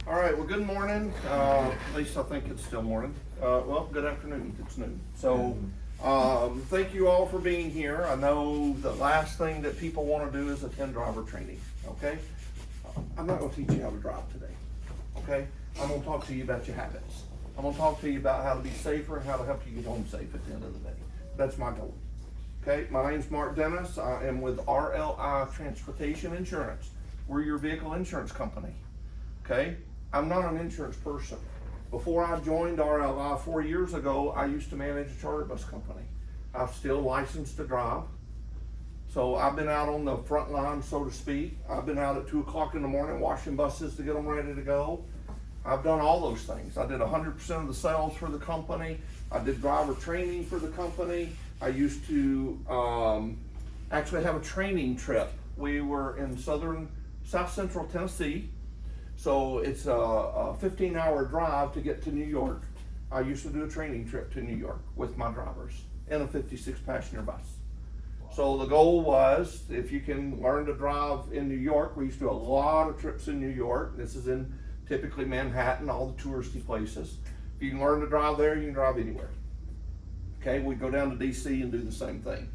All right, well, good morning. At least I think it's still morning. Well, good afternoon. It's noon. So, thank you all for being here. I know the last thing that people want to do is attend driver training, okay? I'm not going to teach you how to drive today, okay? I'm going to talk to you about your habits. I'm going to talk to you about how to be safer and how to help you get home safe at the end of the day. That's my goal. Okay, my name's Mark Dennis. I am with RLI Transportation Insurance. We're your vehicle insurance company. Okay, I'm not an insurance person. Before I joined RLI 4 years ago, I used to manage a charter bus company. I'm still licensed to drive. So I've been out on the front line, so to speak. I've been out at 2 o'clock in the morning washing buses to get them ready to go. I've done all those things. I did 100% of the sales for the company. I did driver training for the company. I used to actually have a training trip. We were in South Central Tennessee. So it's a 15-hour drive to get to New York. I used to do a training trip to New York with my drivers in a 56-passenger bus. So the goal was, if you can learn to drive in New York, we used to do a lot of trips in New York. This is in typically Manhattan, all the touristy places. If you can learn to drive there, you can drive anywhere. Okay, we go down to DC and do the same thing.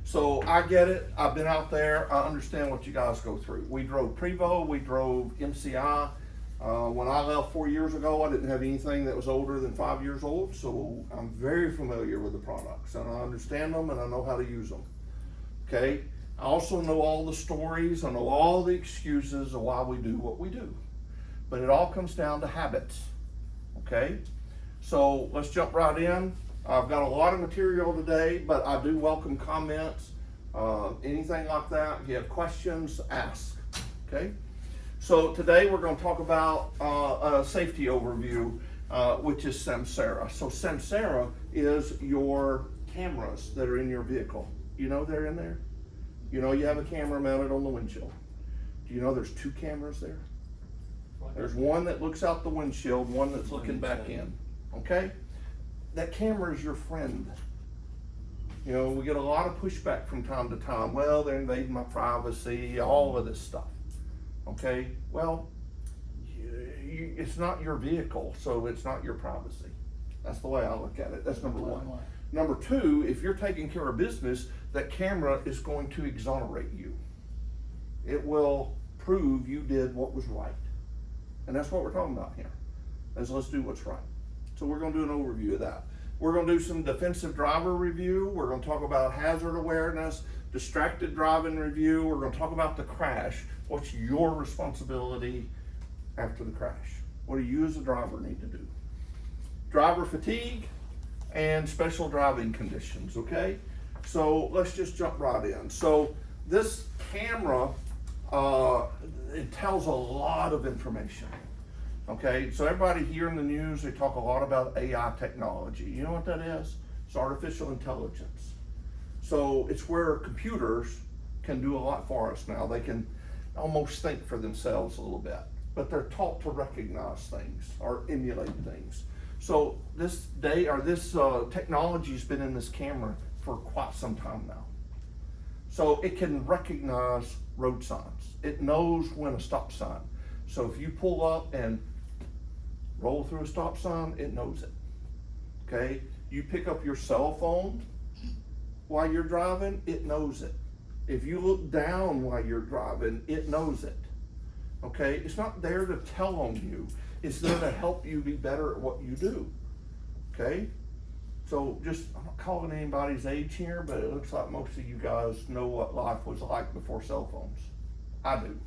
So I get it, I've been out there, I understand what you guys go through. We drove Prevost, we drove MCI. When I left 4 years ago, I didn't have anything that was older than 5 years old, so I'm very familiar with the products and I understand them and I know how to use them. Okay, I also know all the stories, I know all the excuses of why we do what we do. But it all comes down to habits, okay? So let's jump right in. I've got a lot of material today, but I do welcome comments, anything like that. If you have questions, ask, okay? So today we're going to talk about a safety overview, which is Samsara. So Samsara is your cameras that are in your vehicle. You know they're in there? You know you have a camera mounted on the windshield. Do you know there's 2 cameras there? There's one that looks out the windshield, one that's looking back in, okay? That camera is your friend. You know, we get a lot of pushback from time to time. Well, they're invading my privacy, all of this stuff. Okay, well, it's not your vehicle, so it's not your privacy. That's the way I look at it. That's number one. Number two, if you're taking care of business, that camera is going to exonerate you. It will prove you did what was right. And that's what we're talking about here, is let's do what's right. So we're going to do an overview of that. We're going to do some defensive driver review. We're going to talk about hazard awareness, distracted driving review. We're going to talk about the crash. What's your responsibility after the crash? What do you as a driver need to do? Driver fatigue and special driving conditions, okay? So let's just jump right in. So this camera, it tells a lot of information. Okay, so everybody here in the news, they talk a lot about AI technology. You know what that is? It's artificial intelligence. So it's where computers can do a lot for us now. They can almost think for themselves a little bit, but they're taught to recognize things or emulate things. So this technology's been in this camera for quite some time now. So it can recognize road signs. It knows when a stop sign. So if you pull up and roll through a stop sign, it knows it. Okay? You pick up your cell phone while you're driving, it knows it. If you look down while you're driving, it knows it. Okay? It's not there to tell on you. It's there to help you be better at what you do. Okay? So I'm not calling anybody's age here, but it looks like most of you guys know what life was like before cell phones. I do.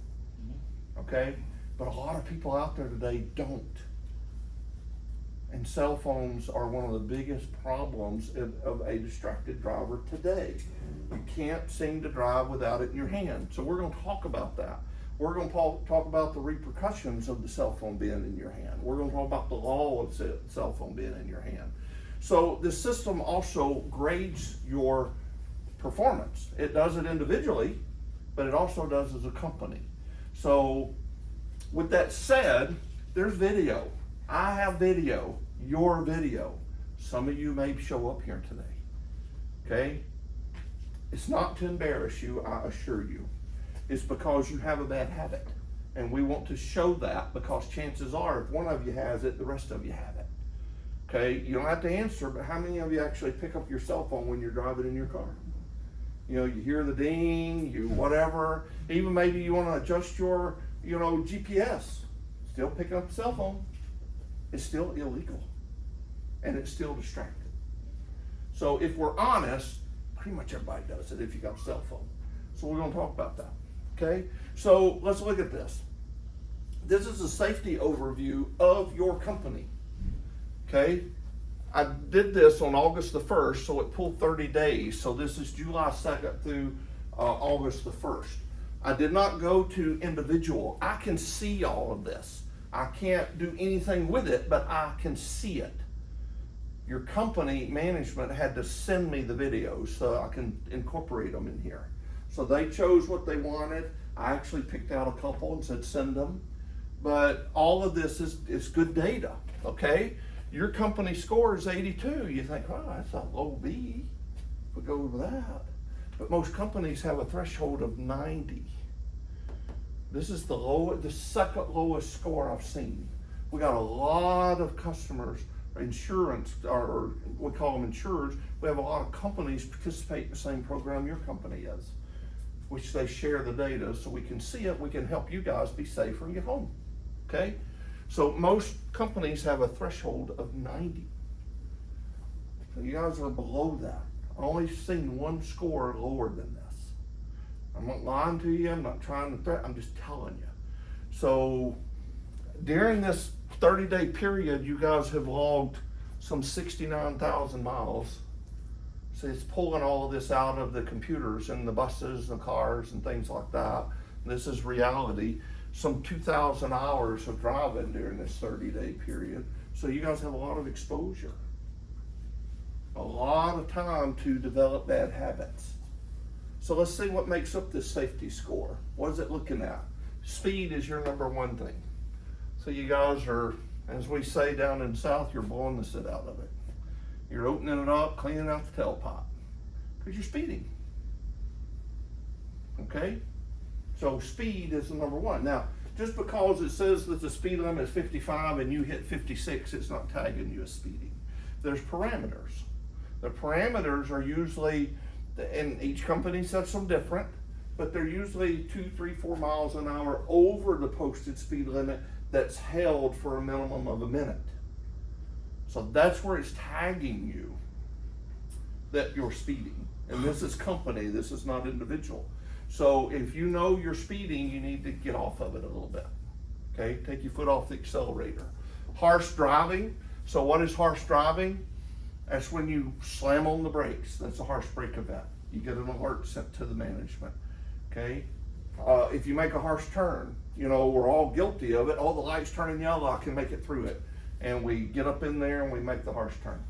Okay? But a lot of people out there today don't. And cell phones are one of the biggest problems of a distracted driver today. You can't seem to drive without it in your hand. So we're going to talk about that. We're going to talk about the repercussions of the cell phone being in your hand. We're going to talk about the law of cell phone being in your hand. So the system also grades your performance. It does it individually, but it also does as a company. So with that said, there's video. I have video, your video. Some of you may show up here today, okay? It's not to embarrass you, I assure you. It's because you have a bad habit. And we want to show that because chances are if one of you has it, the rest of you have it. Okay, you don't have to answer, but how many of you actually pick up your cell phone when you're driving in your car? You know, you hear the ding, you whatever, even maybe you want to adjust your, GPS, still picking up the cell phone. It's still illegal and it's still distracted. So if we're honest, pretty much everybody does it if you got a cell phone. So we're going to talk about that. Okay, so let's look at this. This is a safety overview of your company. Okay, I did this on August the 1st, so it pulled 30 days. So this is July 2nd through August the 1st. I did not go to individual. I can see all of this. I can't do anything with it, but I can see it. Your company management had to send me the videos so I can incorporate them in here. So they chose what they wanted. I actually picked out a couple and said send them. But all of this is good data, okay? Your company score is 82. You think, oh, that's a low B. We go over that. But most companies have a threshold of 90. This is the second lowest score I've seen. We got a lot of customers, insurance, or we call them insurers. We have a lot of companies participate in the same program your company is, which they share the data so we can see it. We can help you guys be safer and get home. Okay? So most companies have a threshold of 90. So you guys are below that. I've only seen one score lower than this. I'm not lying to you. I'm not trying to threaten. I'm just telling you. So during this 30-day period, you guys have logged some 69,000 miles. So it's pulling all of this out of the computers and the buses and the cars and things like that. This is reality. Some 2,000 hours of driving during this 30-day period. So you guys have a lot of exposure. A lot of time to develop bad habits. So let's see what makes up this safety score. What is it looking at? Speed is your number one thing. So you guys are, as we say down in the South, you're blowing the shit out of it. You're opening it up, cleaning out the tailpipe, because you're speeding. Okay? So speed is the number one. Now, just because it says that the speed limit is 55 and you hit 56, it's not tagging you as speeding. There's parameters. The parameters are usually, and each company sets them different, but they're usually 2, 3, 4 miles an hour over the posted speed limit that's held for a minimum of a minute. So that's where it's tagging you that you're speeding. And this is company, this is not individual. So if you know you're speeding, you need to get off of it a little bit. Okay, take your foot off the accelerator. Harsh driving. So what is harsh driving? That's when you slam on the brakes. That's a harsh brake event. You get an alert sent to the management. Okay, if you make a harsh turn, we're all guilty of it. Oh, the light's turning yellow, I can make it through it. And we get up in there and we make the harsh turn.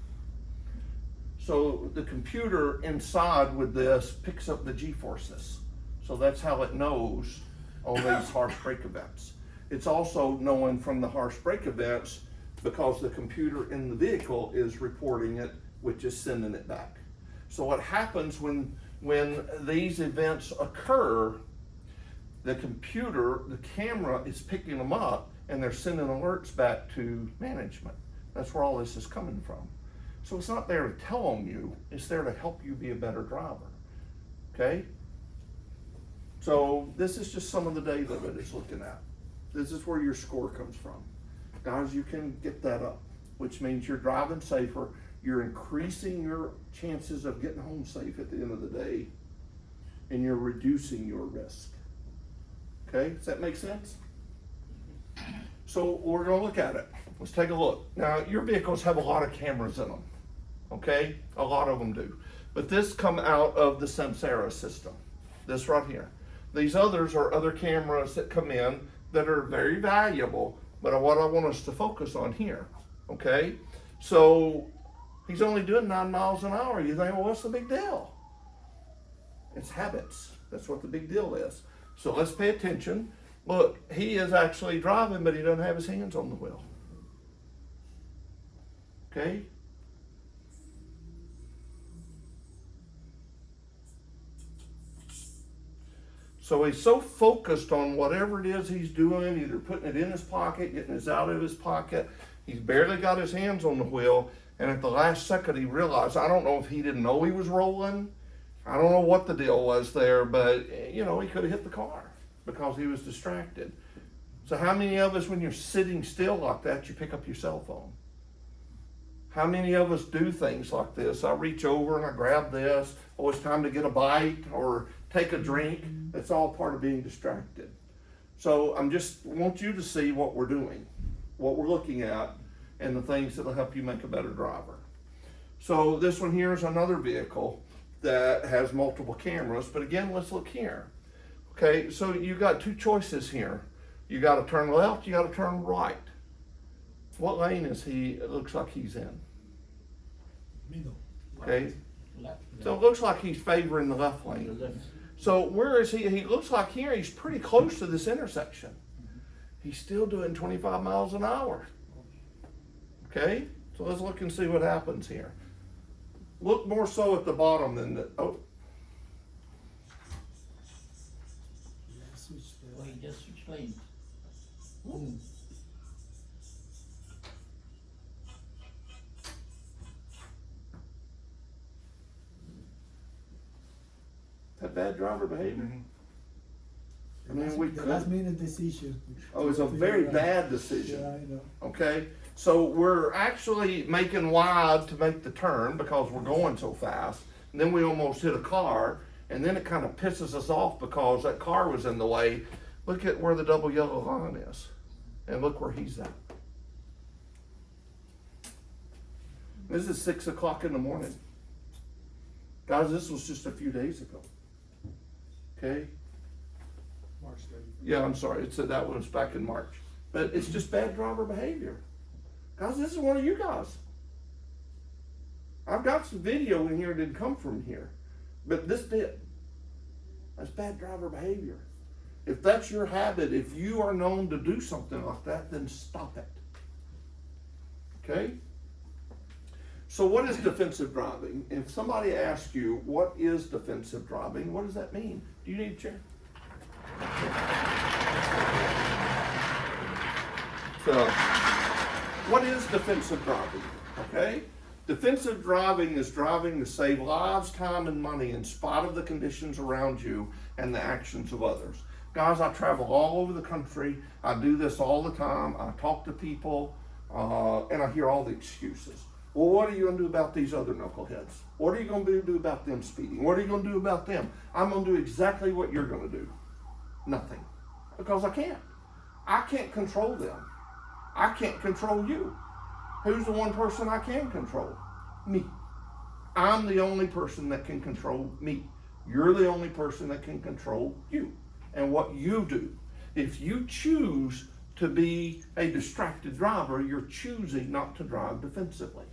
So the computer inside with this picks up the G-forces. So that's how it knows on these harsh brake events. It's also knowing from the harsh brake events because the computer in the vehicle is reporting it, which is sending it back. So what happens when these events occur, the computer, the camera is picking them up and they're sending alerts back to management. That's where all this is coming from. So it's not there to tell on you, it's there to help you be a better driver. Okay? So this is just some of the data that it's looking at. This is where your score comes from. Guys, you can get that up, which means you're driving safer, you're increasing your chances of getting home safe at the end of the day, and you're reducing your risk. Okay, does that make sense? So we're gonna look at it. Let's take a look. Now, your vehicles have a lot of cameras in them, okay? A lot of them do. But this come out of the Samsara system, this right here. These others are other cameras that come in that are very valuable, but what I want us to focus on here, okay? So he's only doing 9 miles an hour. You think, well, what's the big deal? It's habits. That's what the big deal is. So let's pay attention. Look, he is actually driving, but he doesn't have his hands on the wheel. Okay? So he's so focused on whatever it is he's doing, either putting it in his pocket, getting it out of his pocket. He's barely got his hands on the wheel. And at the last second, he realized, I don't know if he didn't know he was rolling. I don't know what the deal was there, but he could have hit the car because he was distracted. So how many of us, when you're sitting still like that, you pick up your cell phone? How many of us do things like this? I reach over and I grab this. Oh, it's time to get a bite or take a drink. It's all part of being distracted. So want you to see what we're doing, what we're looking at, and the things that'll help you make a better driver. So this one here is another vehicle that has multiple cameras, but again, let's look here. Okay, so you got two choices here. You got to turn left, you got to turn right. What lane is it looks like he's in? Middle. Okay, Left. so it looks like he's favoring the left lane. Left. So where is he? He looks like here he's pretty close to this intersection. He's still doing 25 miles an hour. Okay, so let's look and see what happens here. Look more so at the bottom than Oh, he just switched lanes. Ooh. Is that bad driver behavior? I mean, we The could. last minute decision. Oh, it's a very bad decision. Yeah, I know. Okay, so we're actually making wide to make the turn because we're going so fast. And then we almost hit a car, and then it kind of pisses us off because that car was in the way. Look at where the double yellow line is, and look where he's at. This is 6 o'clock in the morning. Guys, this was just a few days ago. Okay? March 31st. Yeah, I'm sorry, it said that was back in March. But it's just bad driver behavior. Guys, this is one of you guys. I've got some video in here that didn't come from here, but this did. That's bad driver behavior. If that's your habit, if you are known to do something like that, then stop it. Okay? So what is defensive driving? If somebody asks you, what is defensive driving, what does that mean? Do you need a chair? So, what is defensive driving? Okay? Defensive driving is driving to save lives, time, and money in spite of the conditions around you and the actions of others. Guys, I travel all over the country. I do this all the time. I talk to people, and I hear all the excuses. Well, what are you going to do about these other knuckleheads? What are you going to do about them speeding? What are you going to do about them? I'm going to do exactly what you're going to do. Nothing. Because I can't. I can't control them. I can't control you. Who's the one person I can control? Me. I'm the only person that can control me. You're the only person that can control you and what you do. If you choose to be a distracted driver, you're choosing not to drive defensively.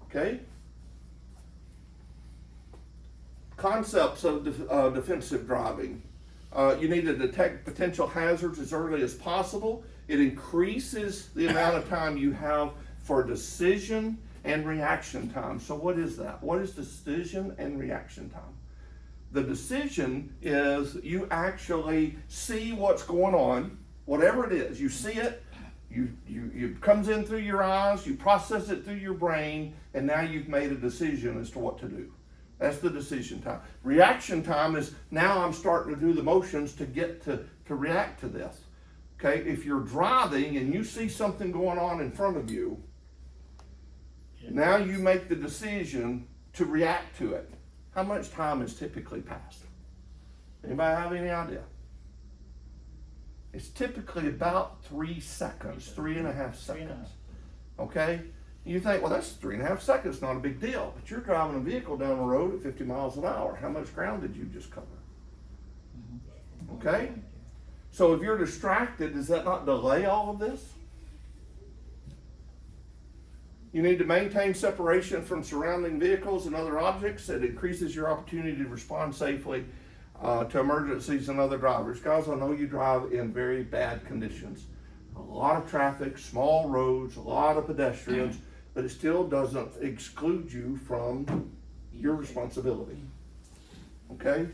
Okay? Concepts of defensive driving. You need to detect potential hazards as early as possible. It increases the amount of time you have for decision and reaction time. So what is that? What is decision and reaction time? The decision is you actually see what's going on, whatever it is. You see it, it comes in through your eyes, you process it through your brain, and now you've made a decision as to what to do. That's the decision time. Reaction time is now I'm starting to do the motions to get to react to this. Okay, if you're driving and you see something going on in front of you, now you make the decision to react to it. How much time is typically passed? Anybody have any idea? It's typically about 3 seconds, 3.5 seconds. Okay? You think, well, that's 3.5 seconds, not a big deal. But you're driving a vehicle down the road at 50 miles an hour. How much ground did you just cover? Okay? So if you're distracted, does that not delay all of this? You need to maintain separation from surrounding vehicles and other objects. It increases your opportunity to respond safely to emergencies and other drivers. Guys, I know you drive in very bad conditions. A lot of traffic, small roads, a lot of pedestrians, but it still doesn't exclude you from your responsibility. Okay?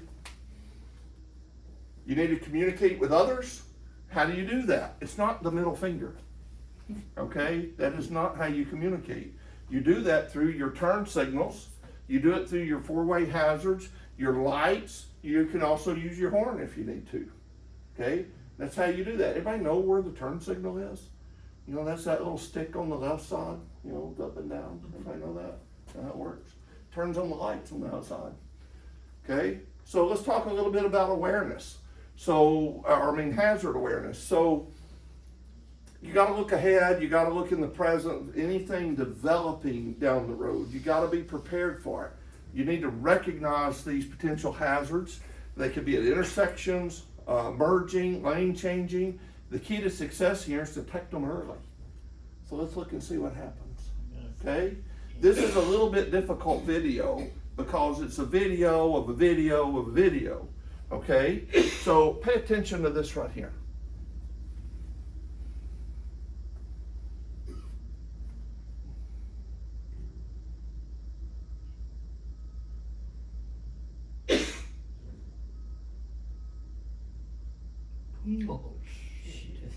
You need to communicate with others. How do you do that? It's not the middle finger. Okay? That is not how you communicate. You do that through your turn signals. You do it through your four-way hazards, your lights. You can also use your horn if you need to. Okay? That's how you do that. Everybody know where the turn signal is? You know, that's that little stick on the left side, you know, up and down. Everybody know that? How it works. Turns on the lights on the outside. Okay? So let's talk a little bit about awareness. So, hazard awareness. So, you got to look ahead. You got to look in the present. Anything developing down the road, you got to be prepared for it. You need to recognize these potential hazards. They could be at intersections, merging, lane changing. The key to success here is to detect them early. So let's look and see what happens. Okay? This is a little bit difficult video because it's a video of a video of a video. Okay? So pay attention to this right here. Oh, shit.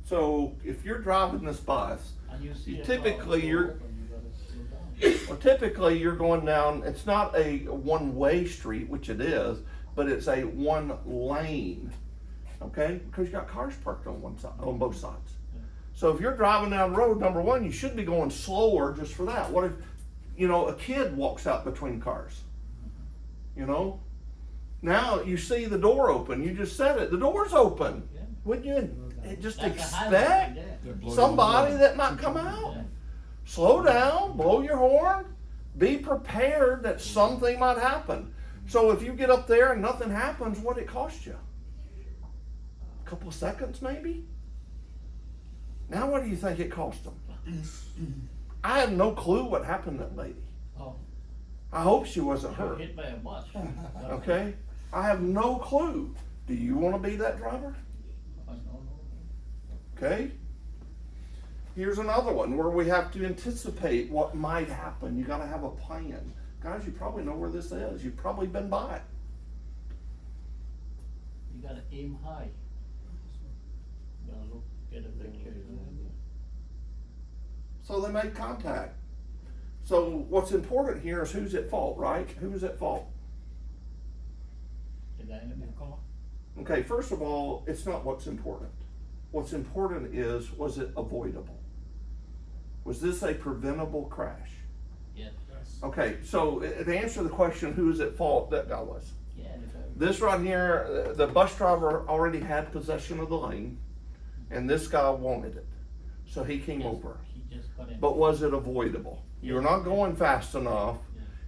So if you're driving this bus, And you see a typically car you're- go up and you gotta slow down. well, typically you're going down, it's not a one-way street, which it is, but it's a one lane, okay? Because you got cars parked on one side, on both sides. So if you're driving down the road, number one, you should be going slower just for that. What if, you know, a kid walks out between cars? You know? Now you see the door open, you just said it, the door's open. Yeah. Wouldn't you just That's a expect hazard right there. somebody that might come out? Yeah. Slow down, blow your horn, be prepared that something might happen. So if you get up there and nothing happens, what it cost you? A couple of seconds maybe? Now what do you think it cost them? I have no clue what happened to that lady. Oh, I hope she wasn't got hurt, hit by a bus. okay? I have no clue. Do you want to be that driver? Oh, no. Okay? Here's another one where we have to anticipate what might happen. You got to have a plan. Guys, you probably know where this is. You've probably been by it. You gotta aim high. You gotta look, get a picture. So they made contact. So what's important here is who's at fault, right? Who's at fault? The guy in the car. Okay, first of all, it's not what's important. What's important is, was it avoidable? Was this a preventable crash? Yes. Okay, so to answer the question, who is at fault, that guy was. Yeah, the guy. This right here, the bus driver already had possession of the lane, and this guy wanted it. So he came over. He just got in. But was it avoidable? You're not going fast enough.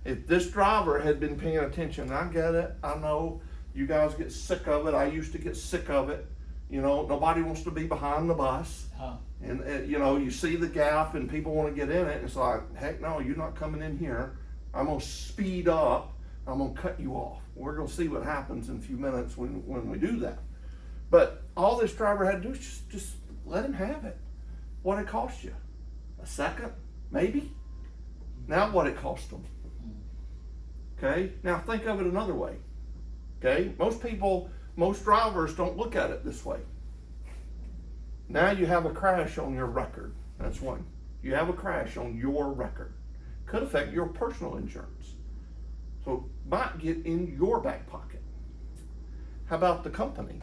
If this driver had been paying attention, I get it, I know you guys get sick of it, I used to get sick of it. You know, nobody wants to be behind the bus. And you know, you see the gap and people want to get in it. It's like, heck no, you're not coming in here. I'm gonna speed up. I'm gonna cut you off. We're gonna see what happens in a few minutes when we do that. But all this driver had to do is just let him have it. What it cost you? A second? Maybe? Now what it cost them? Okay? Now think of it another way. Okay? Most drivers don't look at it this way. Now you have a crash on your record. That's one. You have a crash on your record. Could affect your personal insurance. So might get in your back pocket. How about the company?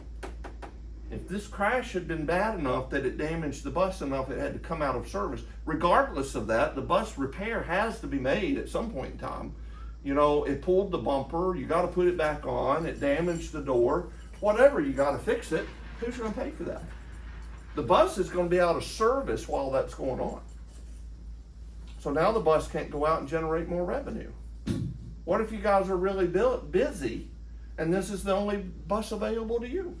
If this crash had been bad enough that it damaged the bus enough it had to come out of service, regardless of that, the bus repair has to be made at some point in time. You know, it pulled the bumper, you gotta put it back on, it damaged the door, whatever, you gotta fix it. Who's gonna pay for that? The bus is gonna be out of service while that's going on. So now the bus can't go out and generate more revenue. What if you guys are really busy and this is the only bus available to you?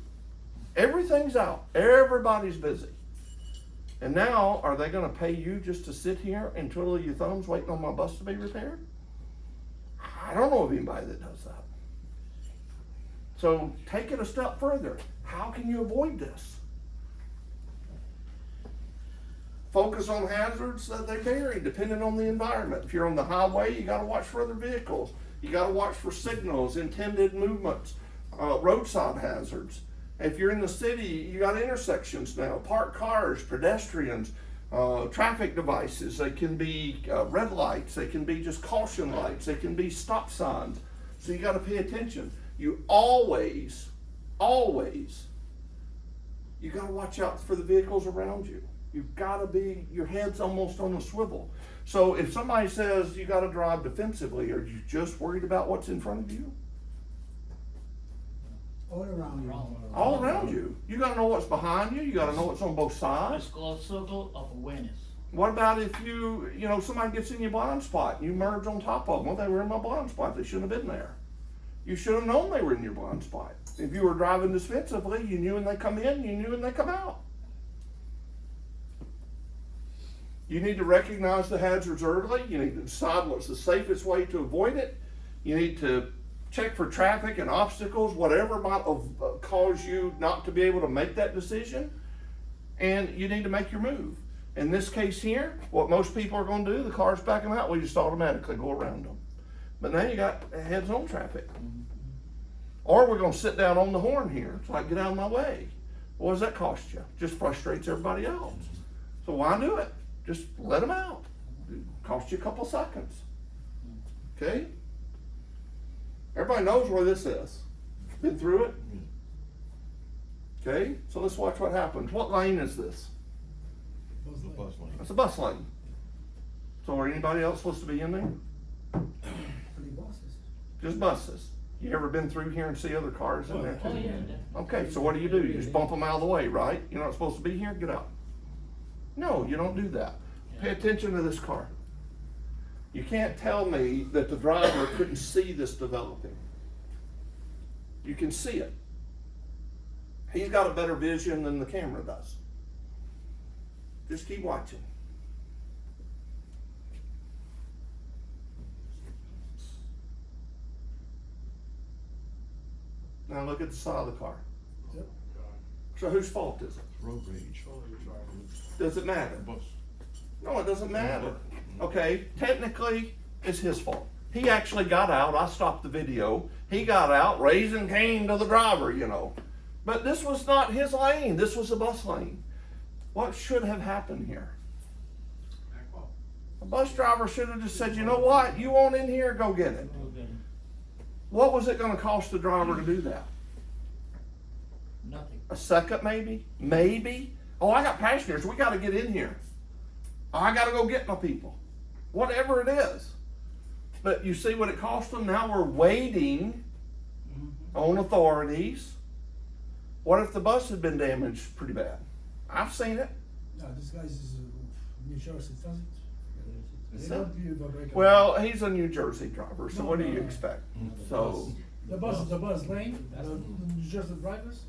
Everything's out, everybody's busy. And now, are they gonna pay you just to sit here and twiddle your thumbs waiting on my bus to be repaired? I don't know of anybody that does that. So take it a step further. How can you avoid this? Focus on hazards that they vary depending on the environment. If you're on the highway, you gotta watch for other vehicles. You gotta watch for signals, intended movements, roadside hazards. If you're in the city, you got intersections now, parked cars, pedestrians, traffic devices. They can be red lights, they can be just caution lights, they can be stop signs. So you gotta pay attention. You always, you gotta watch out for the vehicles around you. You've gotta be, your head's almost on a swivel. So if somebody says you gotta drive defensively, are you just worried about what's in front of you? All around you. All around you. You gotta know what's behind you, you gotta know what's on both sides. It's called circle of awareness. What about if somebody gets in your blind spot and you merge on top of them? Well, they were in my blind spot, they shouldn't have been there. You should have known they were in your blind spot. If you were driving defensively, you knew when they come in, you knew when they come out. You need to recognize the hazards early. You need to decide what's the safest way to avoid it. You need to check for traffic and obstacles, whatever might cause you not to be able to make that decision. And you need to make your move. In this case here, what most people are going to do, the car's backing out, we just automatically go around them. But now you got heads-on traffic. Or we're going to sit down on the horn here. It's like, get out of my way. What does that cost you? Just frustrates everybody else. So why do it? Just let them out. It cost you a couple seconds. Okay? Everybody knows where this is. Been through it? Okay? So let's watch what happens. What lane is this? Bus lane. That's a bus lane. So are anybody else supposed to be in there? Only buses. Just buses. You ever been through here and see other cars in there Oh, too? yeah, definitely. Okay, so what do? You just bump them out of the way, right? You're not supposed to be here, get out. No, you don't do that. Pay attention to this car. You can't tell me that the driver couldn't see this developing. You can see it. He's got a better vision than the camera does. Just keep watching. Now look at the side of the car. Yep. So whose fault is it? Road rage. Does it matter? Bus. No, it doesn't matter. Okay, technically, it's his fault. He actually got out. I stopped the video. He got out, raising Cain to the driver, But this was not his lane. This was a bus lane. What should have happened here? A bus driver should have just said, you know what? You want in here? Go get it. Okay. What was it going to cost the driver to do that? Nothing. A second, maybe? Maybe? Oh, I got passengers. We got to get in here. I got to go get my people. Whatever it is. But you see what it cost them? Now we're waiting on authorities. What if the bus had been damaged pretty bad? I've seen it. No, this guy is New Jersey, doesn't it? They So- don't give a break. Well, he's a New Jersey driver, so No, what do no, you no. expect? So, The bus is the bus lane, the New Jersey drivers,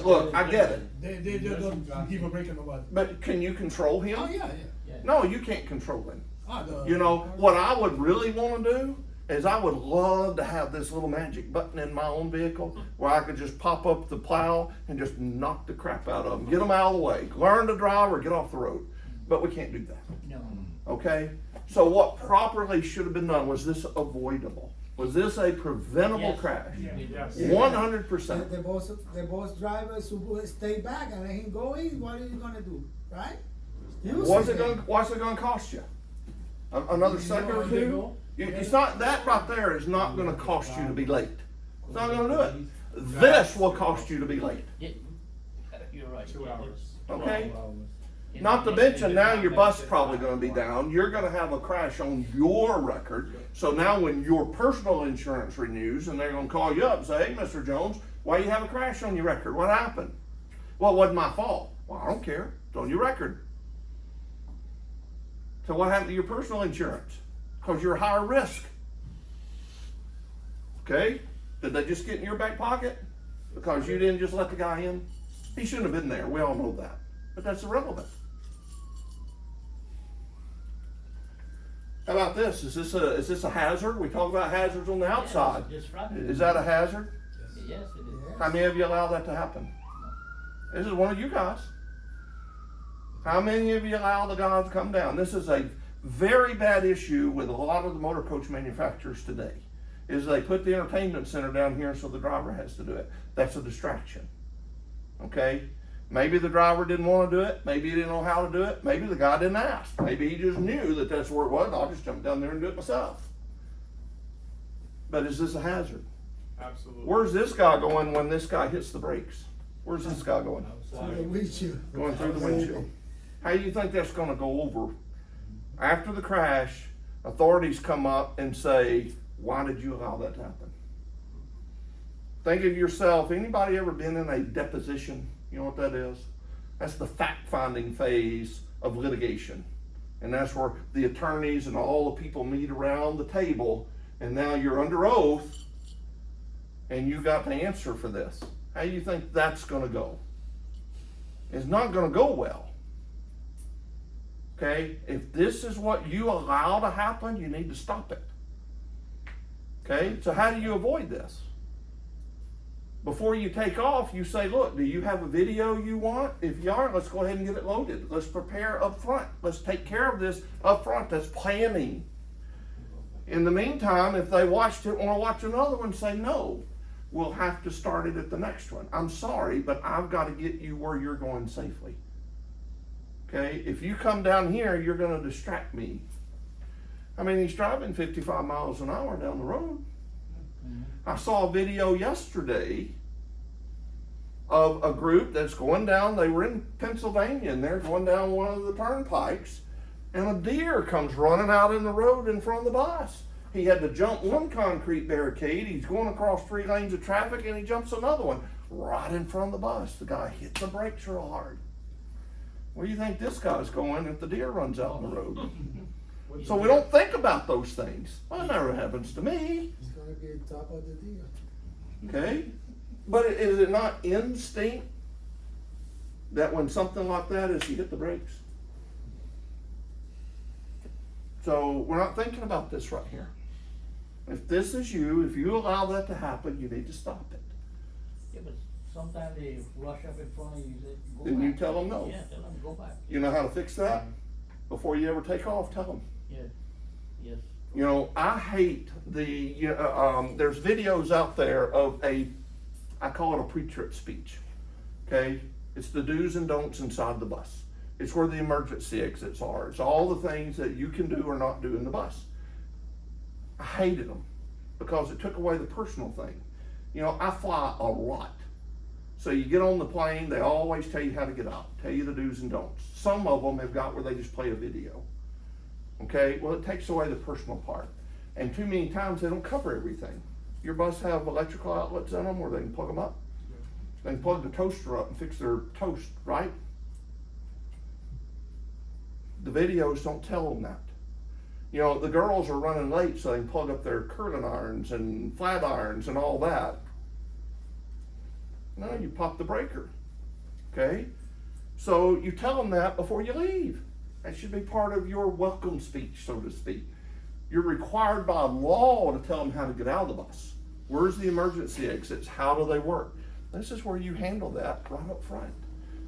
look, I get it. they don't give a break on nobody. But can you control him? Oh, yeah. Yeah. No, you can't control him. The- What I would really want to do is I would love to have this little magic button in my own vehicle where I could just pop up the plow and just knock the crap out of them, get them out of the way, learn to drive or get off the road. But we can't do that, No. okay? So what properly should have been done, was this avoidable? Was this a preventable Yes. crash? Yes. 100%. The bus driver should stay back and let him go in. What are you gonna do, right? You What's sit it there. gonna cost you? Another second or they two? go. It's not, that right there is not gonna cost you to be late. It's not gonna do it. This will cost you to be late, Yeah. You're right. 2 hours. okay? Yeah. Not to mention, now your bus is probably gonna be down, you're gonna have a crash on your record. So now when your personal insurance renews, and they're gonna call you up and say, hey, Mr. Jones, why you have a crash on your record? What happened? Well, it wasn't my fault. Well, I don't care, it's on your record. So what happened to your personal insurance? Because you're higher risk. Okay? Did they just get in your back pocket? Because you didn't just let the guy in? He shouldn't have been there, we all know that. But that's irrelevant. How about this? Is this a hazard? We talk about hazards on the outside. Yes, it's right. Is that a hazard? Yes, it is. Yeah. How many of you allow that to happen? This is one of you guys. How many of you allow the guy to come down? This is a very bad issue with a lot of the motor coach manufacturers today is they put the entertainment center down here so the driver has to do it. That's a distraction. Okay? Maybe the driver didn't want to do it. Maybe he didn't know how to do it. Maybe the guy didn't ask. Maybe he just knew that that's where it was. I'll just jump down there and do it myself. But is this a hazard? Absolutely. Where's this guy going when this guy hits the brakes? Where's this guy going? To the windshield. Going through the windshield. How do you think that's going to go over? After the crash, authorities come up and say, why did you allow that to happen? Think of yourself. Anybody ever been in a deposition? You know what that is? That's the fact-finding phase of litigation. And that's where the attorneys and all the people meet around the table, and now you're under oath, and you got to answer for this. How do you think that's going to go? It's not going to go well. Okay? If this is what you allow to happen, you need to stop it. Okay? So how do you avoid this? Before you take off, you say, look, do you have a video you want? If you aren't, let's go ahead and get it loaded. Let's prepare up front. Let's take care of this up front. That's planning. In the meantime, if they watched it, want to watch another one, say no. We'll have to start it at the next one. I'm sorry, but I've got to get you where you're going safely. Okay? If you come down here, you're going to distract me. I mean, he's driving 55 miles an hour down the road. I saw a video yesterday of a group that's going down, they were in Pennsylvania, and they're going down one of the turnpikes, and a deer comes running out in the road in front of the bus. He had to jump one concrete barricade, he's going across 3 lanes of traffic, and he jumps another one right in front of the bus. The guy hit the brakes real hard. Where do you think this guy's going if the deer runs out in the road? So we don't think about those things. Well, it never happens to me. He's gonna be on top of the deal. Okay? But is it not instinct that when something like that is, you hit the brakes? So we're not thinking about this right here. If this is you, if you allow that to happen, you need to stop it. Yeah, but sometimes they rush up in front of you, say, go Then back. you tell them no. Yeah, tell them, go back. You know how to fix that? Before you ever take off, tell them. Yeah, yes. You know, I hate there's videos out there of I call it a pre-trip speech. Okay? It's the do's and don'ts inside the bus. It's where the emergency exits are. It's all the things that you can do or not do in the bus. I hated them because it took away the personal thing. You know, I fly a lot. So you get on the plane, they always tell you how to get out, tell you the do's and don'ts. Some of them have got where they just play a video. Okay, well, it takes away the personal part. And too many times they don't cover everything. Your bus have electrical outlets in them where they can plug them up. They can plug the toaster up and fix their toast, right? The videos don't tell them that. You know, the girls are running late so they can plug up their curling irons and flat irons and all that. No, you pop the breaker. Okay? So you tell them that before you leave. That should be part of your welcome speech, so to speak. You're required by law to tell them how to get out of the bus. Where's the emergency exits? How do they work? This is where you handle that right up front.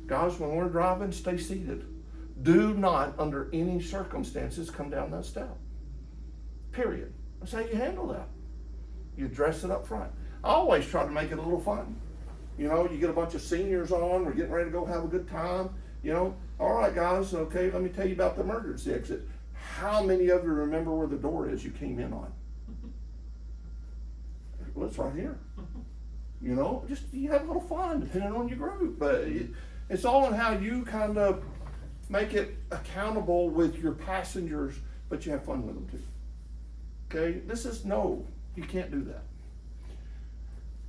Guys, when we're driving, stay seated. Do not, under any circumstances, come down that step. Period. That's how you handle that. You dress it up front. I always try to make it a little fun. You know, you get a bunch of seniors on, we're getting ready to go have a good time. You know, all right, guys, okay, let me tell you about the emergency exit. How many of you remember where the door is you came in on? Well, it's right here. You know, just you have a little fun depending on your group. But it's all in how you kind of make it accountable with your passengers, but you have fun with them too. Okay, this is no, you can't do that.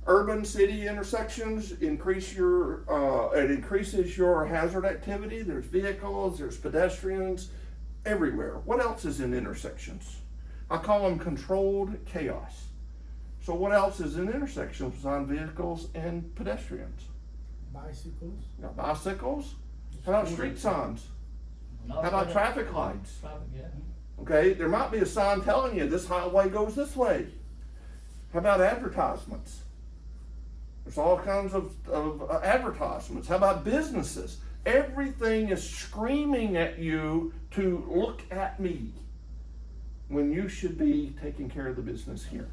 Urban city intersections it increases your hazard activity. There's vehicles, there's pedestrians everywhere. What else is in intersections? I call them controlled chaos. So what else is in intersections besides vehicles and pedestrians? Bicycles. You got bicycles. How about street signs? How about traffic lights? Traffic, yeah. Okay, there might be a sign telling you this highway goes this way. How about advertisements? There's all kinds of advertisements. How about businesses? Everything is screaming at you to look at me when you should be taking care of the business here.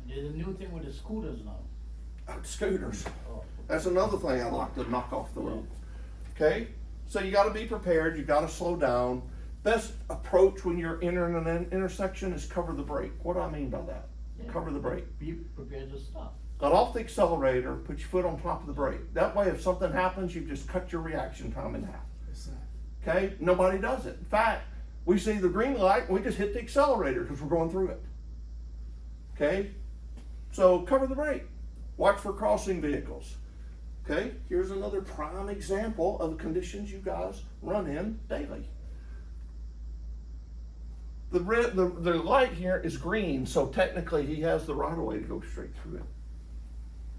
There's a new thing with the scooters now. Scooters. Oh, That's another thing I'd like to knock off the road. Okay? So you gotta be prepared, you gotta slow down. Best approach when you're entering an intersection is cover the brake. What do I mean by that? yeah. Cover the brake. Be prepared to stop. Got off the accelerator, put your foot on top of the brake. That way, if something happens, you've just cut your reaction time in half. Yes, sir. Okay? Nobody does it. In fact, we see the green light, we just hit the accelerator because we're going through it. Okay? So cover the brake. Watch for crossing vehicles. Okay? Here's another prime example of the conditions you guys run in daily. The light here is green, so technically he has the right of way to go straight through it.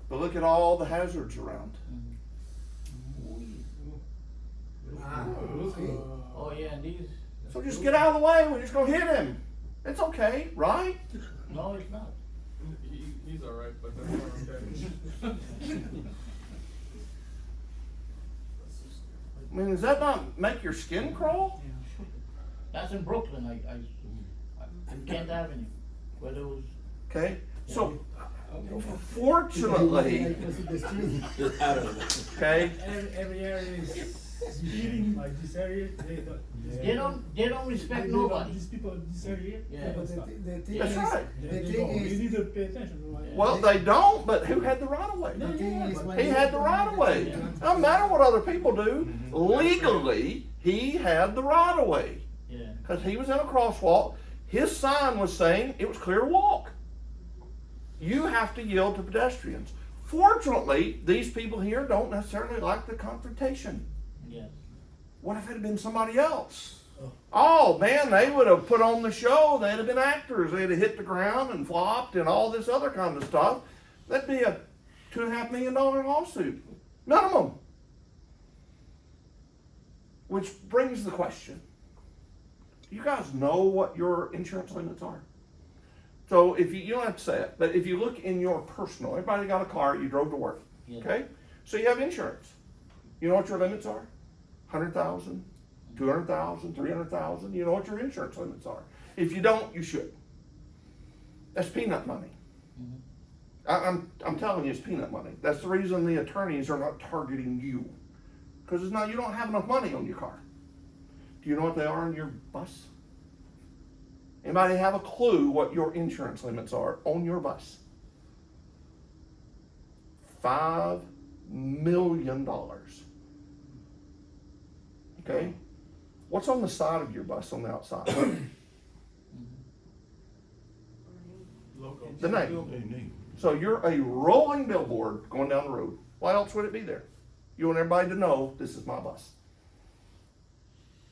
But look at all the hazards around. Ah, okay. Oh, yeah, and these, So just get out of the way, we're just gonna hit him. It's okay, right? no, it's not. He's all right, but that's not okay. I mean, does that not make your skin crawl? That's in Brooklyn, Kent Avenue, where there was, Okay, so fortunately, okay, Every area is speeding, like this area, they don't respect nobody. These people, this area. Yeah. But the thing That's is, right. the They thing don't, you is, need to pay attention. Right? well, they don't, but who had the right of way? the thing is, when He you had the go right of way. to- No matter what other people do, legally, he had the right of way. Yeah, Because he was in a crosswalk, his sign was saying it was clear to walk. You have to yield to pedestrians. Fortunately, these people here don't necessarily like the confrontation. yes. What if it had been somebody else? Oh man, they would have put on the show. They'd have been actors. They'd have hit the ground and flopped and all this other kind of stuff. That'd be a $2.5 million lawsuit, minimum. Which brings the question: do you guys know what your insurance limits are? So if you don't have to say it, but if you look in your personal, everybody got a car, you drove to work, Yeah. okay? So you have insurance. You know what your limits are? 100,000, 200,000, 300,000. You know what your insurance limits are. If you don't, you should. That's peanut money. I'm telling you, it's peanut money. That's the reason the attorneys are not targeting you, because it's not. You don't have enough money on your car. Do you know what they are on your bus? Anybody have a clue what your insurance limits are on your bus? $5 million. Okay? What's on the side of your bus on the outside? Local. The name. So you're a rolling billboard going down the road. Why else would it be there? You want everybody to know this is my bus.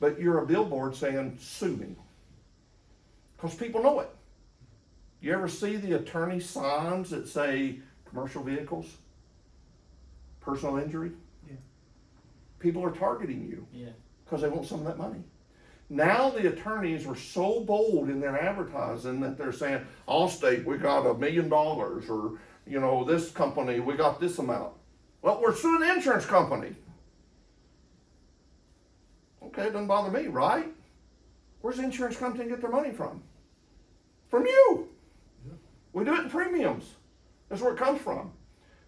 But you're a billboard saying, sue me. Because people know it. You ever see the attorney signs that say commercial vehicles, personal injury? Yeah. People are targeting you Yeah, because they want some of that money. Now the attorneys are so bold in their advertising that they're saying, Allstate, we got $1 million, or, you know, this company, we got this amount. Well, we're suing the insurance company. Okay, it doesn't bother me, right? Where's the insurance company get their money from? From you. We do it in premiums. That's where it comes from.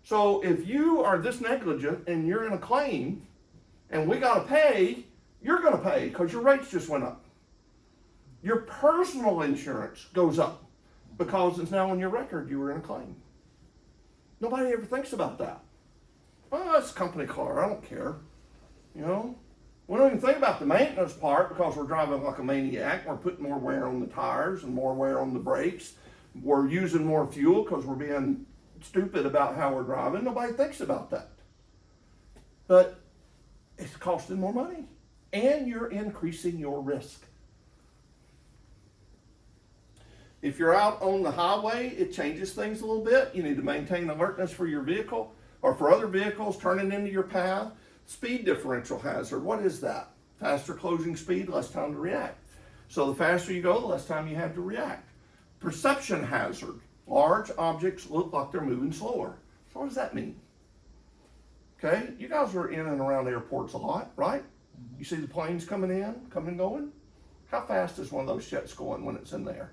So if you are this negligent and you're in a claim and we gotta pay, you're gonna pay because your rates just went up. Your personal insurance goes up because it's now on your record you were in a claim. Nobody ever thinks about that. Well, it's a company car, I don't care. You know? We don't even think about the maintenance part because we're driving like a maniac. We're putting more wear on the tires and more wear on the brakes. We're using more fuel because we're being stupid about how we're driving. Nobody thinks about that. But it's costing more money. And you're increasing your risk. If you're out on the highway, it changes things a little bit. You need to maintain alertness for your vehicle or for other vehicles turning into your path. Speed differential hazard, what is that? Faster closing speed, less time to react. So the faster you go, the less time you have to react. Perception hazard, large objects look like they're moving slower. So what does that mean? Okay, you guys are in and around airports a lot, right? You see the planes coming in, coming and going? How fast is one of those jets going when it's in there?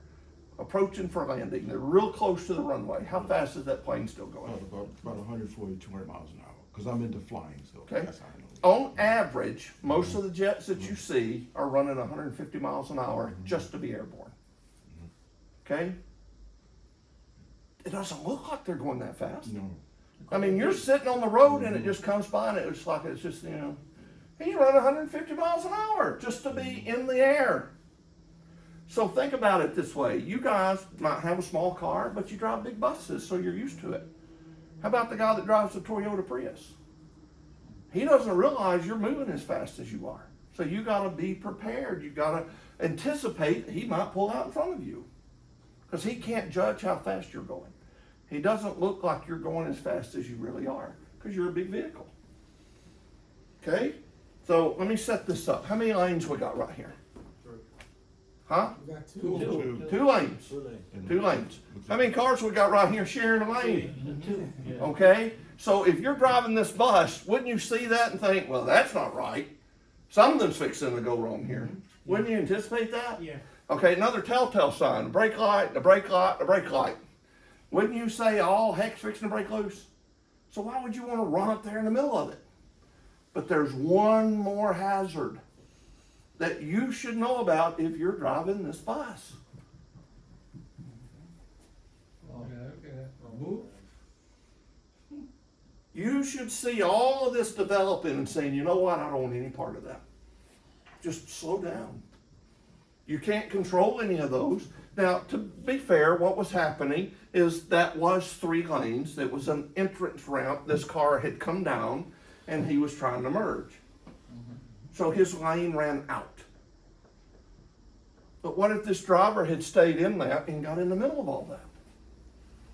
Approaching for landing, they're real close to the runway. How fast is that plane still going? About 140, 200 miles an hour, because I'm into flying, so Okay. that's how I know. On average, most of the jets that you see are running 150 miles an hour just to be airborne. Okay? It doesn't look like they're going that fast. No, I mean, you're sitting on the road and it just comes by and it's like, it's just, he's running 150 miles an hour just to be in the air. So think about it this way. You guys might have a small car, but you drive big buses, so you're used to it. How about the guy that drives the Toyota Prius? He doesn't realize you're moving as fast as you are. So you gotta be prepared. You gotta anticipate he might pull out in front of you. Because he can't judge how fast you're going. He doesn't look like you're going as fast as you really are, because you're a big vehicle. Okay? So let me set this up. How many lanes we got right here? Huh? We got two. Two. Two lanes. Too late. Two lanes. How many cars we got right here sharing a lane? Two, yeah. Okay? So if you're driving this bus, wouldn't you see that and think, well, that's not right? Something's fixing to go wrong here. Wouldn't you anticipate that? Yeah. Okay, another telltale sign, the brake light, the brake light, the brake light. Wouldn't you say, oh, heck's fixing to break loose? So why would you want to run up there in the middle of it? But there's one more hazard that you should know about if you're driving this bus. You should see all of this developing and saying, you know what, I don't want any part of that. Just slow down. You can't control any of those. Now, to be fair, what was happening is that was 3 lanes. It was an entrance ramp. This car had come down and he was trying to merge. So his lane ran out. But what if this driver had stayed in that and got in the middle of all that?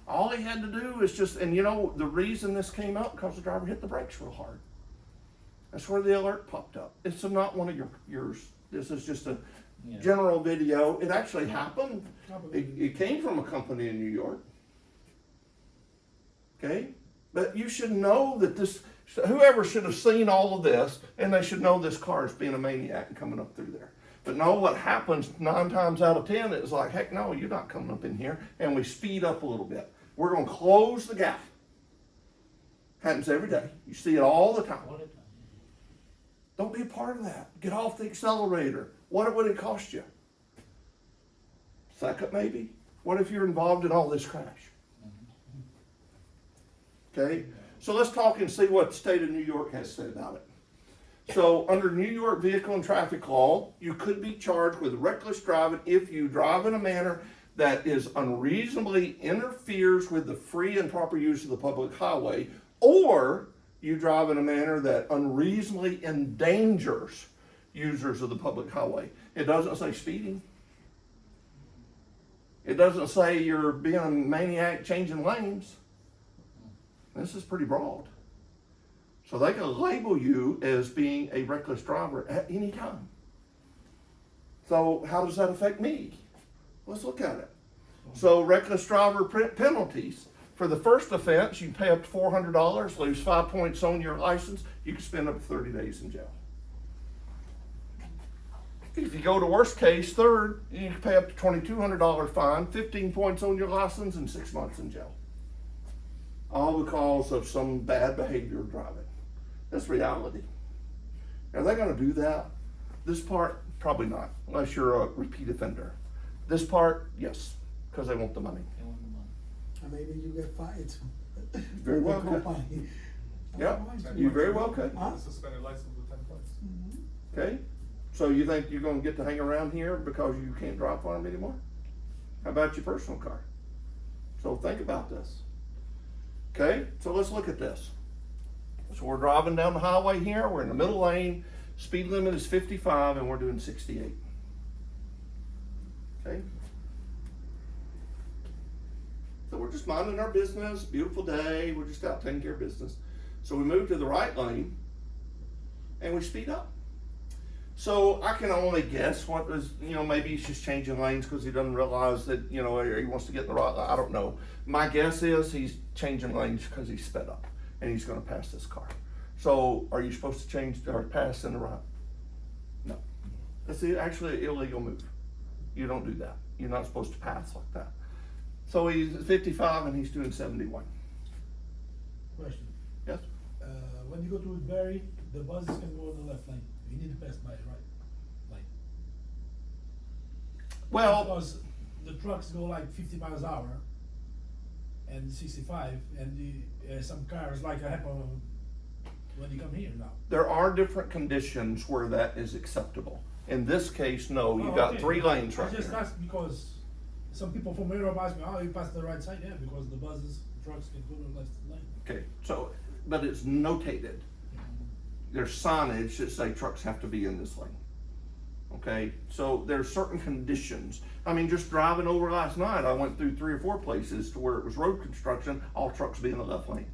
All he had to do is just, and the reason this came up, because the driver hit the brakes real hard. That's where the alert popped up. It's not one of yours. This is just a Yeah. general video. It actually happened. It came from a company in New York. Okay? But you should know that whoever should have seen all of this, and they should know this car is being a maniac and coming up through there. But no, what happens 9 times out of 10 is like, heck no, you're not coming up in here. And we speed up a little bit. We're going to close the gap. Happens every day. You see it all the time. All the time. Don't be a part of that. Get off the accelerator. What would it cost you? Second, maybe? What if you're involved in all this crash? Okay? So let's talk and see what the state of New York has said about it. So under New York vehicle and traffic law, you could be charged with reckless driving if you drive in a manner that is unreasonably interferes with the free and proper use of the public highway, or you drive in a manner that unreasonably endangers users of the public highway. It doesn't say speeding. It doesn't say you're being a maniac changing lanes. This is pretty broad. So they can label you as being a reckless driver at any time. So how does that affect me? Let's look at it. So reckless driver penalties. For the first offense, you pay up to $400, lose 5 points on your license. You can spend up to 30 days in jail. If you go to worst case, third, you can pay up to $2,200 fine, 15 points on your license, and 6 months in jail. All because of some bad behavior driving. That's reality. Are they going to do that? This part, probably not, unless you're a repeat offender. This part, yes, because they want the money. They want the money. And maybe you get fined too. Very well could. Yeah, you very well could. Huh? Suspended license with 10 points. Okay? So you think you're going to get to hang around here because you can't drive for them anymore? How about your personal car? So think about this. Okay? So let's look at this. So we're driving down the highway here. We're in the middle lane. Speed limit is 55 and we're doing 68. Okay? So we're just minding our business. Beautiful day. We're just out taking care of business. So we move to the right lane and we speed up. So I can only guess what was, maybe he's just changing lanes because he doesn't realize that, he wants to get in the right line. I don't know. My guess is he's changing lanes because he's sped up and he's going to pass this car. So are you supposed to change or pass in the right? No. That's actually an illegal move. You don't do that. You're not supposed to pass like that. So he's 55 and he's doing 71. Question. Yes? When you go to Woodbury, the buses can go on the left lane. You need to pass by the right lane. Well, Because the trucks go like 50 miles an hour and 65, and some cars like happen when you come here now. there are different conditions where that is acceptable. In this case, no, you Oh, got okay. 3 lanes I right just there. asked because some people from Europe ask me, oh, you pass the right side? Yeah, because the buses, the trucks can go to the left lane. Okay, so, but it's notated. There's signage that say trucks have to be in this lane. Okay, so there's certain conditions. I mean, just driving over last night, I went through 3 or 4 places to where it was road construction, all trucks be in the left lane.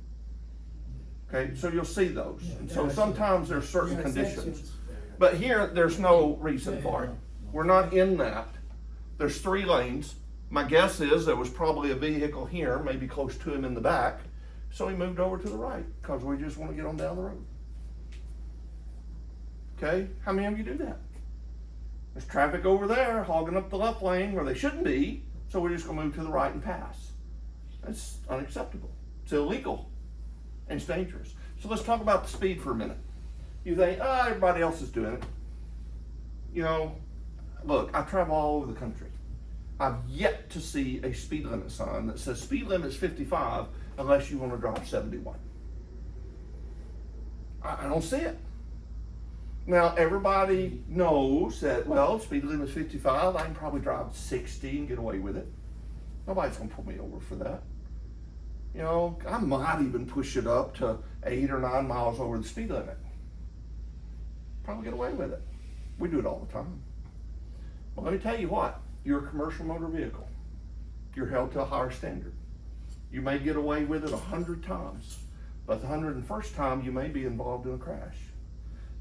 Okay, so you'll see those. Yeah, And yeah, so I see sometimes there's certain Yeah, conditions. sections. But here, there's no reason Yeah, for it. no. We're not in that. There's 3 lanes. My guess is there was probably a vehicle here, maybe close to him in the back. So he moved over to the right, because we just want to get on down the road. Okay, how many of you do that? There's traffic over there hogging up the left lane where they shouldn't be, so we're just gonna move to the right and pass. That's unacceptable. It's illegal. And it's dangerous. So let's talk about the speed for a minute. You think, everybody else is doing it. You know, look, I travel all over the country. I've yet to see a speed limit sign that says speed limit is 55 unless you want to drive 71. I don't see it. Now, everybody knows that, well, speed limit is 55, I can probably drive 60 and get away with it. Nobody's gonna pull me over for that. You know, I might even push it up to 8 or 9 miles over the speed limit. Probably get away with it. We do it all the time. Well, let me tell you what, you're a commercial motor vehicle. You're held to a higher standard. You may get away with it 100 times, but the 101st time you may be involved in a crash.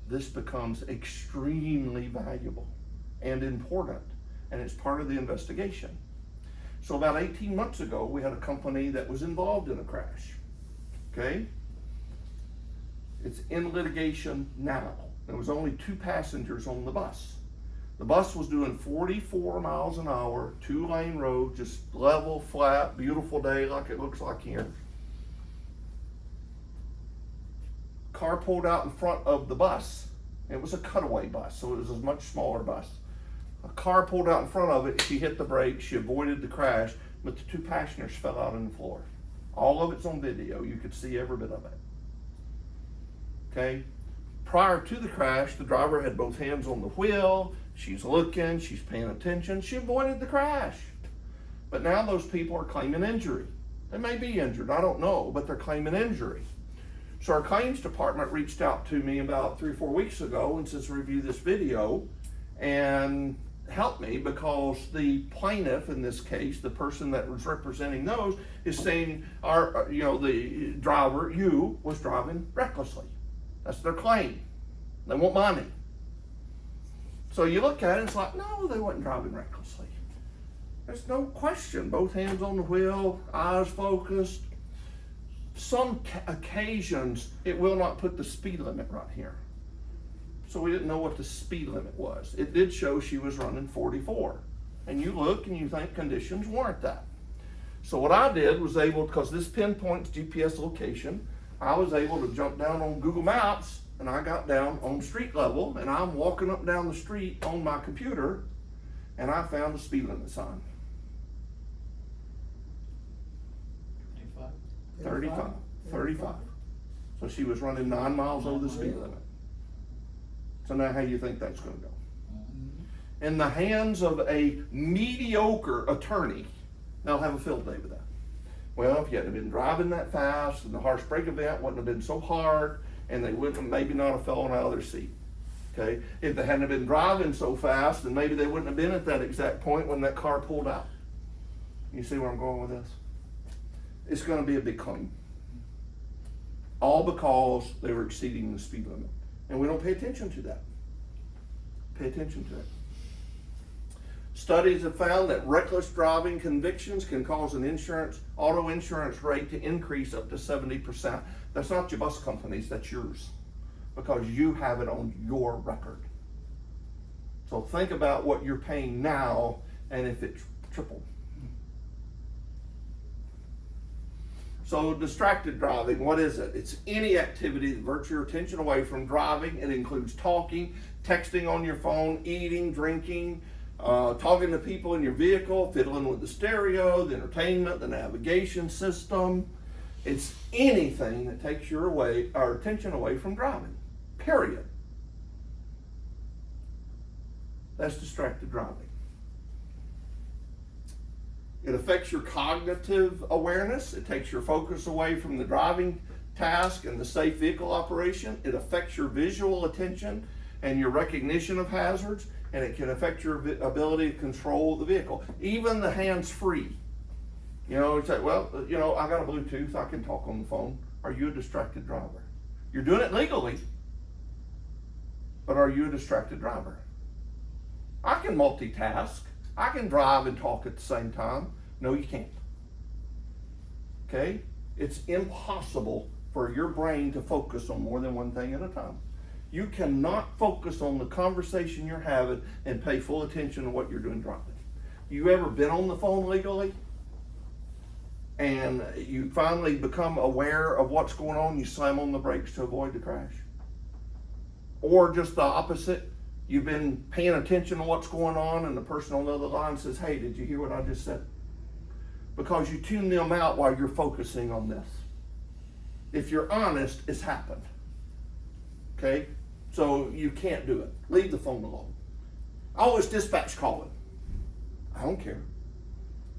This becomes extremely valuable and important, and it's part of the investigation. So about 18 months ago, we had a company that was involved in a crash, okay? It's in litigation now. There was only 2 passengers on the bus. The bus was doing 44 miles an hour, 2-lane road, just level, flat, beautiful day like it looks like here. Car pulled out in front of the bus. It was a cutaway bus, so it was a much smaller bus. A car pulled out in front of it, she hit the brakes, she avoided the crash, but the 2 passengers fell out on the floor. All of it's on video, you could see every bit of it. Okay? Prior to the crash, the driver had both hands on the wheel, she's looking, she's paying attention, she avoided the crash. But now those people are claiming injury. They may be injured, I don't know, but they're claiming injury. So our claims department reached out to me about 3 or 4 weeks ago and says, review this video and help me, because the plaintiff in this case, the person that was representing those, is saying the driver, you, was driving recklessly. That's their claim. They want money. So you look at it, it's like, no, they wasn't driving recklessly. There's no question. Both hands on the wheel, eyes focused. Some occasions, it will not put the speed limit right here. So we didn't know what the speed limit was. It did show she was running 44. And you look and you think conditions warrant that. So what I did was able, because this pinpoints GPS location, I was able to jump down on Google Maps, and I got down on street level, and I'm walking up and down the street on my computer, and I found the speed limit sign. 35. So she was running 9 miles over the speed limit. So now how do you think that's gonna go? In the hands of a mediocre attorney, they'll have a field day with that. Well, if you hadn't been driving that fast and the harsh brake event wouldn't have been so hard, and they wouldn't have maybe not have fallen out of their seat. Okay? If they hadn't been driving so fast, then maybe they wouldn't have been at that exact point when that car pulled out. You see where I'm going with this? It's gonna be a big claim. All because they were exceeding the speed limit. And we don't pay attention to that. Pay attention to it. Studies have found that reckless driving convictions can cause an auto insurance rate to increase up to 70%. That's not your bus companies, that's yours, because you have it on your record. So think about what you're paying now and if it tripled. So distracted driving, what is it? It's any activity that diverts your attention away from driving. It includes talking, texting on your phone, eating, drinking, talking to people in your vehicle, fiddling with the stereo, the entertainment, the navigation system. It's anything that takes your attention away from driving, period. That's distracted driving. It affects your cognitive awareness. It takes your focus away from the driving task and the safe vehicle operation. It affects your visual attention and your recognition of hazards, and it can affect your ability to control the vehicle. Even the hands-free. You know, it's like, well, you know, I got a Bluetooth, I can talk on the phone. Are you a distracted driver? You're doing it legally, but are you a distracted driver? I can multitask. I can drive and talk at the same time. No, you can't. Okay? It's impossible for your brain to focus on more than one thing at a time. You cannot focus on the conversation you're having and pay full attention to what you're doing driving. You ever been on the phone legally and you finally become aware of what's going on, you slam on the brakes to avoid the crash? Or just the opposite, you've been paying attention to what's going on and the person on the other line says, hey, did you hear what I just said? Because you tune them out while you're focusing on this. If you're honest, it's happened. Okay? So you can't do it. Leave the phone alone. Oh, it's dispatch calling. I don't care.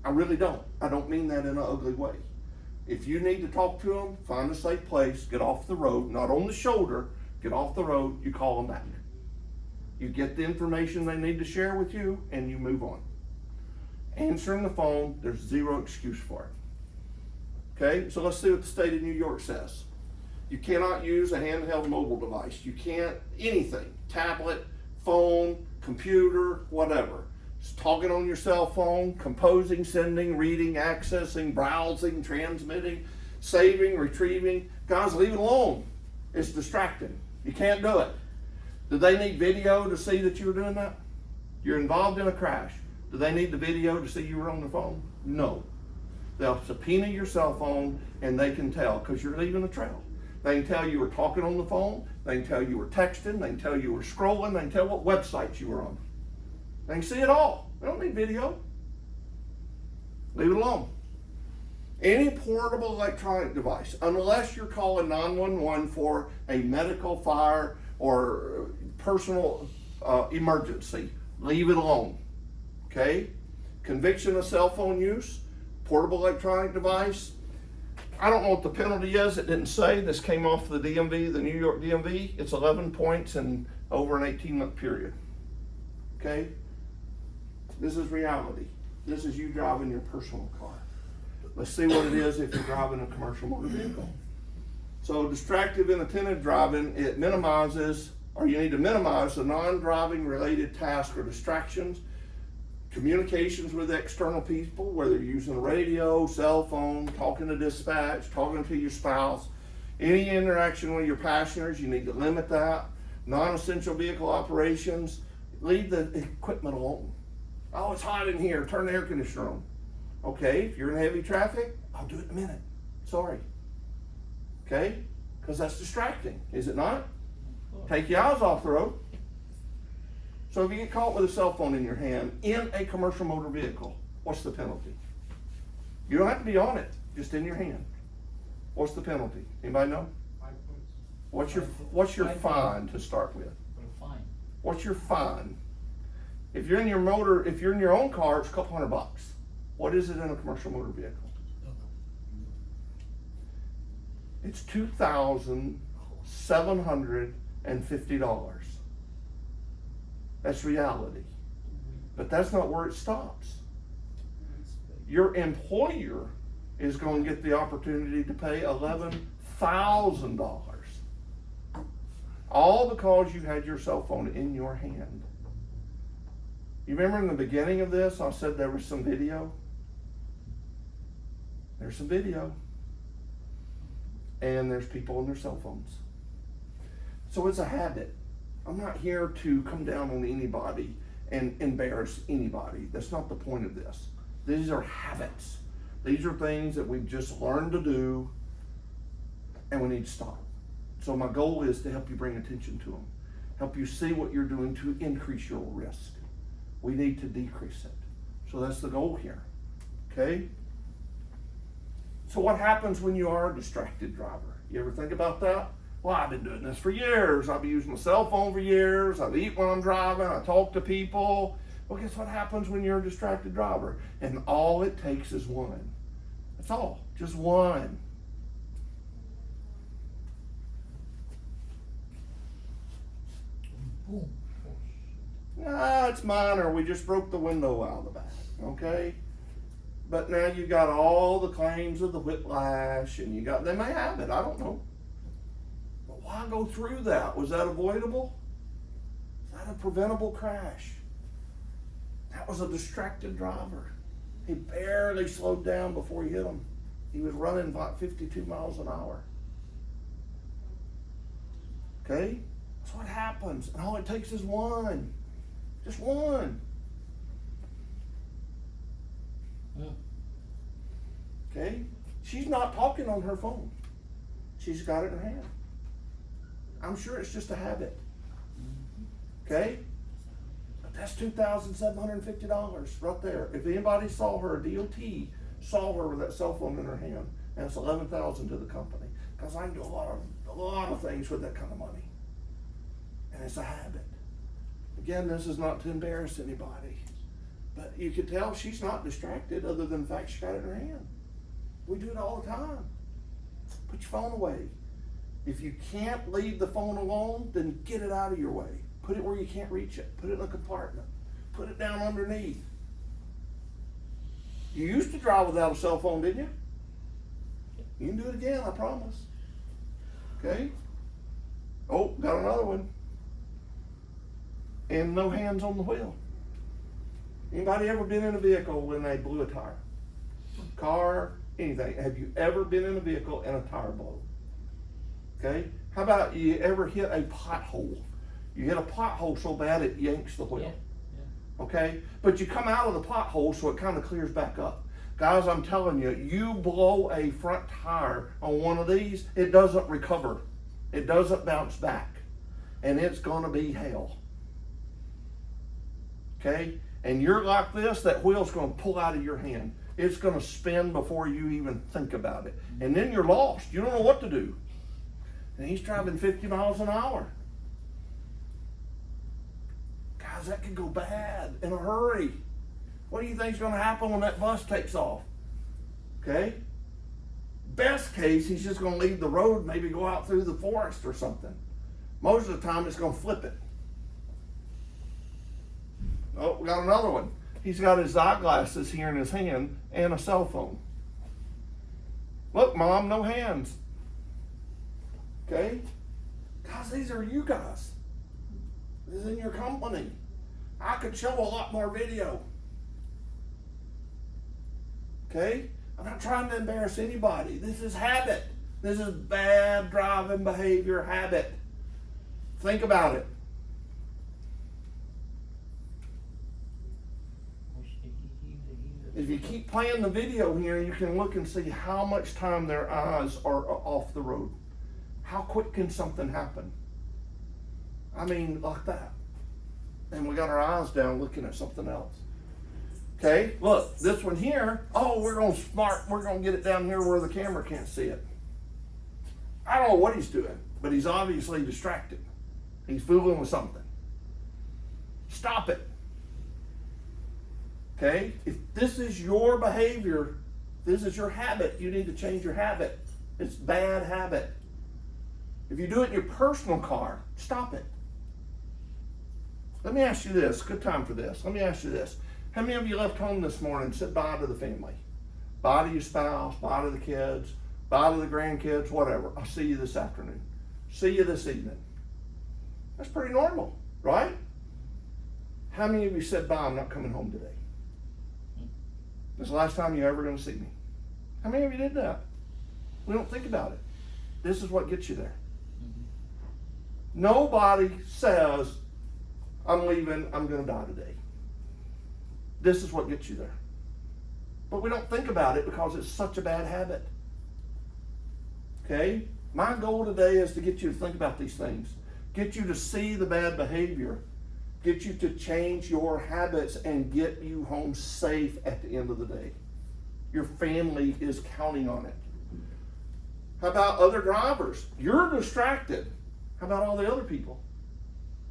I really don't. I don't mean that in an ugly way. If you need to talk to them, find a safe place, get off the road, not on the shoulder, get off the road, you call them back. You get the information they need to share with you, and you move on. Answering the phone, there's zero excuse for it. Okay, so let's see what the state of New York says. You cannot use a handheld mobile device. You can't, anything, tablet, phone, computer, whatever. Just talking on your cell phone, composing, sending, reading, accessing, browsing, transmitting, saving, retrieving. Guys, leave it alone. It's distracting. You can't do it. Do they need video to see that you were doing that? You're involved in a crash. Do they need the video to see you were on the phone? No. They'll subpoena your cell phone and they can tell because you're leaving a trail. They can tell you were talking on the phone. They can tell you were texting. They can tell you were scrolling. They can tell what websites you were on. They can see it all. They don't need video. Leave it alone. Any portable electronic device, unless you're calling 911 for a medical, fire, or personal emergency, leave it alone. Okay? Conviction of cell phone use, portable electronic device. I don't know what the penalty is. It didn't say. This came off the DMV, the New York DMV. It's 11 points and over an 18-month period. Okay? This is reality. This is you driving your personal car. Let's see what it is if you're driving a commercial motor vehicle. So distracted inattentive driving, it minimizes, or you need to minimize the non-driving related tasks or distractions, communications with external people, whether you're using a radio, cell phone, talking to dispatch, talking to your spouse, any interaction with your passengers, you need to limit that. Non-essential vehicle operations, leave the equipment alone. Oh, it's hot in here, turn the air conditioner on. Okay, if you're in heavy traffic, I'll do it in a minute. Sorry. Okay? Because that's distracting, is it not? Take your eyes off the road. So if you get caught with a cell phone in your hand in a commercial motor vehicle, what's the penalty? You don't have to be on it, just in your hand. What's the penalty? Anybody know? 5 points. What's your fine to start with? Fine. What's your fine? If you're in your own car, it's a couple $100. What is it in a commercial motor vehicle? It's $2,750. That's reality. But that's not where it stops. Your employer is going to get the opportunity to pay $11,000. All because you had your cell phone in your hand. You remember in the beginning of this, I said there was some video? There's some video. And there's people on their cell phones. So it's a habit. I'm not here to come down on anybody and embarrass anybody. That's not the point of this. These are habits. These are things that we've just learned to do, and we need to stop. So my goal is to help you bring attention to them. Help you see what you're doing to increase your risk. We need to decrease it. So that's the goal here. Okay? So what happens when you are a distracted driver? You ever think about that? Well, I've been doing this for years. I've been using my cell phone for years. I eat when I'm driving. I talk to people. Well, guess what happens when you're a distracted driver? And all it takes is one. That's all. Just one. Boom. It's minor. We just broke the window out of the back. Okay? But now you got all the claims of the whiplash, and they may have it. I don't know. But why go through that? Was that avoidable? Was that a preventable crash? That was a distracted driver. He barely slowed down before he hit him. He was running about 52 miles an hour. Okay? That's what happens. And all it takes is one. Just one. Yeah. Okay? She's not talking on her phone. She's got it in her hand. I'm sure it's just a habit. Okay? But that's $2,750 right there. If anybody saw her, DOT saw her with that cell phone in her hand, and it's $11,000 to the company. Because I can do a lot of things with that kind of money. And it's a habit. Again, this is not to embarrass anybody. But you can tell she's not distracted other than the fact she got it in her hand. We do it all the time. Put your phone away. If you can't leave the phone alone, then get it out of your way. Put it where you can't reach it. Put it in a compartment. Put it down underneath. You used to drive without a cell phone, didn't you? You can do it again, I promise. Okay? Oh, got another one. And no hands on the wheel. Anybody ever been in a vehicle when they blew a tire? Car, anything. Have you ever been in a vehicle and a tire blow? Okay? How about you ever hit a pothole? You hit a pothole so bad it yanks the wheel. Yeah. Okay? But you come out of the pothole so it kind of clears back up. Guys, I'm telling you, you blow a front tire on one of these, it doesn't recover. It doesn't bounce back. And it's going to be hell. Okay? And you're like this, that wheel's going to pull out of your hand. It's going to spin before you even think about it. And then you're lost. You don't know what to do. And he's driving 50 miles an hour. Guys, that could go bad in a hurry. What do you think's going to happen when that bus takes off? Okay? Best case, he's just going to leave the road, maybe go out through the forest or something. Most of the time, it's going to flip it. Oh, we got another one. He's got his eyeglasses here in his hand and a cell phone. Look, Mom, no hands. Okay? Guys, these are you guys. This is in your company. I could show a lot more video. Okay? I'm not trying to embarrass anybody. This is habit. This is bad driving behavior habit. Think about it. If you keep playing the video here, you can look and see how much time their eyes are off the road. How quick can something happen? I mean, like that. And we got our eyes down looking at something else. Okay, look, this one here, oh, we're gonna get it down here where the camera can't see it. I don't know what he's doing, but he's obviously distracted. He's fooling with something. Stop it. Okay? If this is your behavior, this is your habit, you need to change your habit. It's bad habit. If you do it in your personal car, stop it. Let me ask you this, good time for this. Let me ask you this. How many of you left home this morning and said bye to the family? Bye to your spouse, bye to the kids, bye to the grandkids, whatever. I'll see you this afternoon. See you this evening. That's pretty normal, right? How many of you said, bye, I'm not coming home today? This is the last time you're ever going to see me. How many of you did that? We don't think about it. This is what gets you there. Nobody says, I'm leaving, I'm going to die today. This is what gets you there. But we don't think about it because it's such a bad habit. Okay? My goal today is to get you to think about these things. Get you to see the bad behavior. Get you to change your habits and get you home safe at the end of the day. Your family is counting on it. How about other drivers? You're distracted. How about all the other people?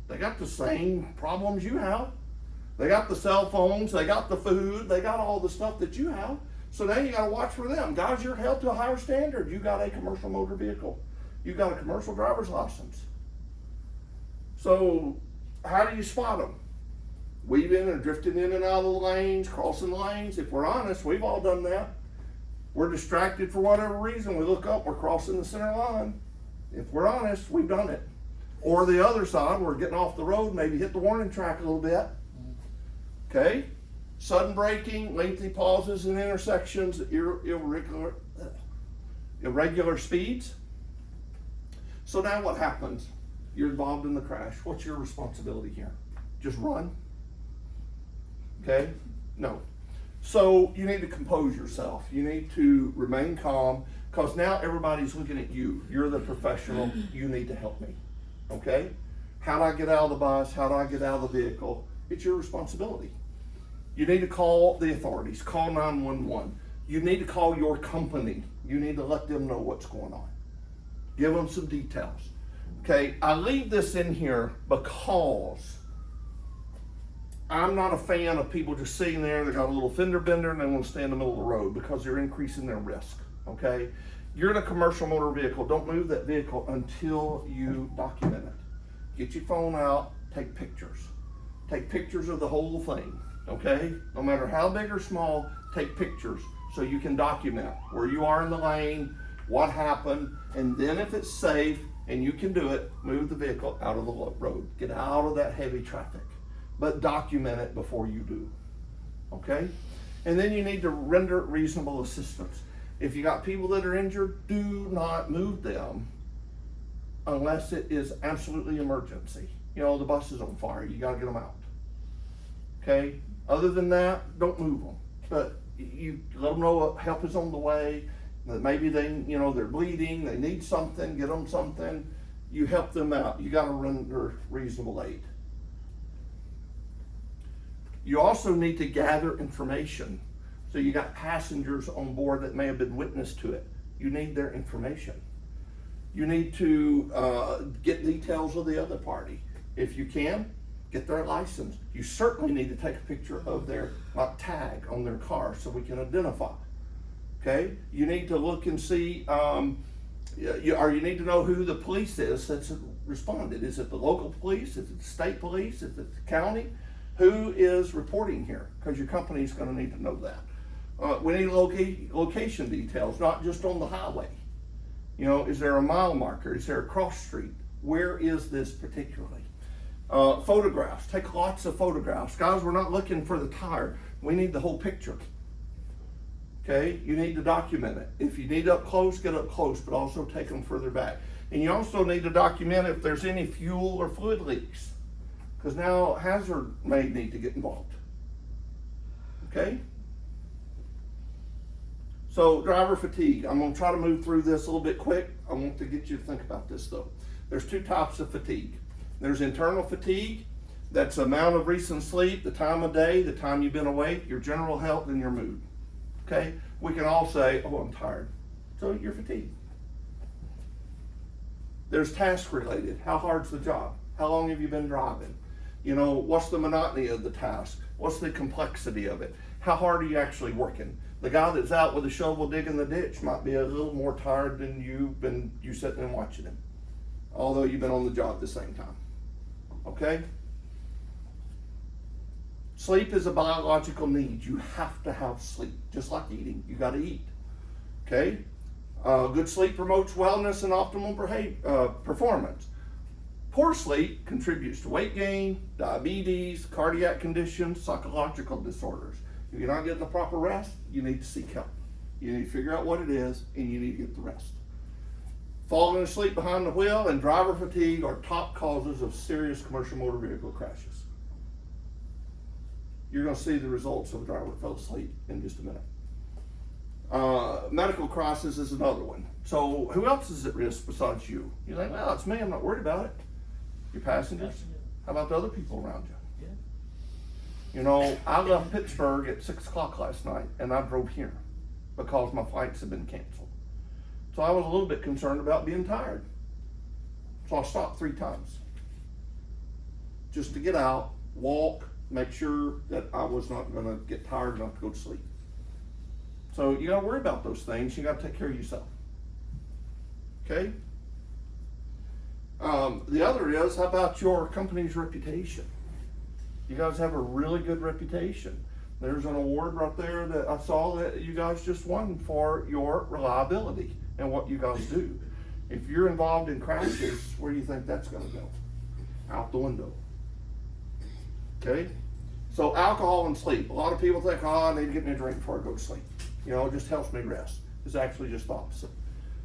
They got the same problems you have. They got the cell phones, they got the food, they got all the stuff that you have. So now you got to watch for them. Guys, you're held to a higher standard. You got a commercial motor vehicle. You got a commercial driver's license. So how do you spot them? Weaving and drifting in and out of the lanes, crossing the lanes. If we're honest, we've all done that. We're distracted for whatever reason. We look up, we're crossing the center line. If we're honest, we've done it. Or the other side, we're getting off the road, maybe hit the warning track a little bit. Okay? Sudden braking, lengthy pauses in intersections, irregular speeds. So now what happens? You're involved in the crash. What's your responsibility here? Just run? Okay? No. So you need to compose yourself. You need to remain calm because now everybody's looking at you. You're the professional. You need to help me. Okay? How do I get out of the bus? How do I get out of the vehicle? It's your responsibility. You need to call the authorities. Call 911. You need to call your company. You need to let them know what's going on. Give them some details. Okay, I leave this in here because I'm not a fan of people just sitting there, they got a little fender bender and they want to stay in the middle of the road because they're increasing their risk, okay? You're in a commercial motor vehicle, don't move that vehicle until you document it. Get your phone out, take pictures. Take pictures of the whole thing, okay? No matter how big or small, take pictures so you can document where you are in the lane, what happened, and then if it's safe and you can do it, move the vehicle out of the road. Get out of that heavy traffic. But document it before you do, okay? And then you need to render reasonable assistance. If you got people that are injured, do not move them unless it is absolutely emergency. You know, the bus is on fire, you gotta get them out, okay? Other than that, don't move them. But you let them know help is on the way, that maybe they, you know, they're bleeding, they need something, get them something. You help them out. You gotta render reasonable aid. You also need to gather information. So you got passengers on board that may have been witness to it. You need their information. You need to get details of the other party. If you can, get their license. You certainly need to take a picture of their tag on their car so we can identify. Okay? You need to look and see, or you need to know who the police is that's responded. Is it the local police? Is it the state police? Is it the county? Who is reporting here? Because your company is going to need to know that. We need location details, not just on the highway. You know, is there a mile marker? Is there a cross street? Where is this particularly? Photographs. Take lots of photographs. Guys, we're not looking for the tire. We need the whole picture. Okay? You need to document it. If you need up close, get up close, but also take them further back. And you also need to document if there's any fuel or fluid leaks. Because now hazard may need to get involved. Okay? So driver fatigue. I'm going to try to move through this a little bit quick. I want to get you to think about this though. There's two types of fatigue. There's internal fatigue. That's the amount of recent sleep, the time of day, the time you've been awake, your general health, and your mood. Okay? We can all say, oh, I'm tired. So you're fatigued. There's task related. How hard's the job? How long have you been driving? You know, what's the monotony of the task? What's the complexity of it? How hard are you actually working? The guy that's out with a shovel digging the ditch might be a little more tired than you sitting and watching him. Although you've been on the job at the same time. Okay? Sleep is a biological need. You have to have sleep. Just like eating. You gotta eat. Okay? Good sleep promotes wellness and optimal performance. Poor sleep contributes to weight gain, diabetes, cardiac conditions, psychological disorders. If you're not getting the proper rest, you need to seek help. You need to figure out what it is, and you need to get the rest. Falling asleep behind the wheel and driver fatigue are top causes of serious commercial motor vehicle crashes. You're going to see the results of a driver that fell asleep in just a minute. Medical crisis is another one. So who else is at risk besides you? You think, well, it's me, I'm not worried about it. Your passengers? How about the other people around you? Yeah. You know, I left Pittsburgh at 6 o'clock last night and I drove here because my flights had been canceled. So I was a little bit concerned about being tired. So I stopped 3 times just to get out, walk, make sure that I was not going to get tired enough to go to sleep. So you got to worry about those things. You got to take care of yourself. Okay? The other is, how about your company's reputation? You guys have a really good reputation. There's an award right there that I saw that you guys just won for your reliability and what you guys do. If you're involved in crashes, where do you think that's going to go? Out the window. Okay? So alcohol and sleep. A lot of people think, oh, I need to get me a drink before I go to sleep. You know, it just helps me rest. It's actually just the opposite.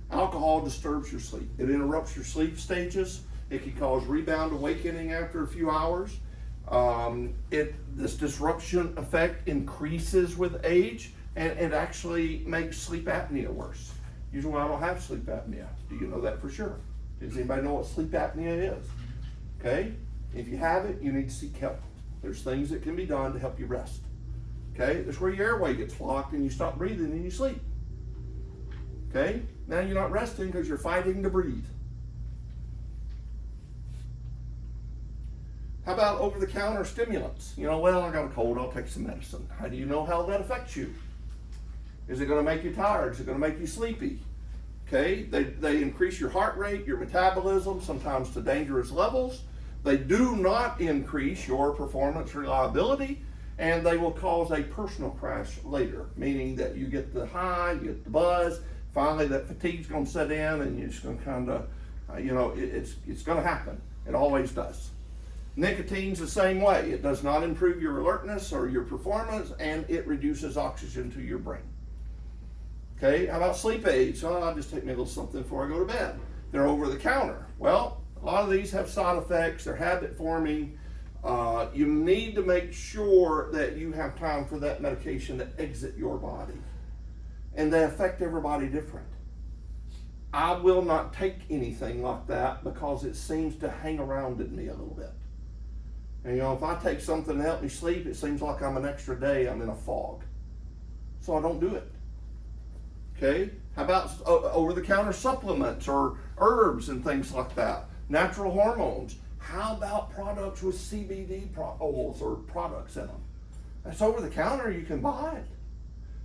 Alcohol disturbs your sleep. It interrupts your sleep stages. It can cause rebound awakening after a few hours. This disruption effect increases with age, and it actually makes sleep apnea worse. Usually I don't have sleep apnea. Do you know that for sure? Does anybody know what sleep apnea is? Okay? If you have it, you need to seek help. There's things that can be done to help you rest. Okay? That's where your airway gets blocked and you stop breathing and you sleep. Okay? Now you're not resting because you're fighting to breathe. How about over-the-counter stimulants? You know, well, I got a cold, I'll take some medicine. How do you know how that affects you? Is it going to make you tired? Is it going to make you sleepy? Okay? They increase your heart rate, your metabolism, sometimes to dangerous levels. They do not increase your performance reliability, and they will cause a personal crash later, meaning that you get the high, you get the buzz, finally that fatigue's going to set in, and you're just going to kind of, it's going to happen. It always does. Nicotine's the same way. It does not improve your alertness or your performance, and it reduces oxygen to your brain. Okay, how about sleep aids? Oh, I'll just take me a little something before I go to bed. They're over the counter. Well, a lot of these have side effects. They're habit forming. You need to make sure that you have time for that medication to exit your body. And they affect everybody different. I will not take anything like that because it seems to hang around in me a little bit. And you know, if I take something to help me sleep, it seems like I'm an extra day, I'm in a fog. So I don't do it. Okay? How about over-the-counter supplements or herbs and things like that? Natural hormones. How about products with CBD oils or products in them? That's over-the-counter, you can buy it.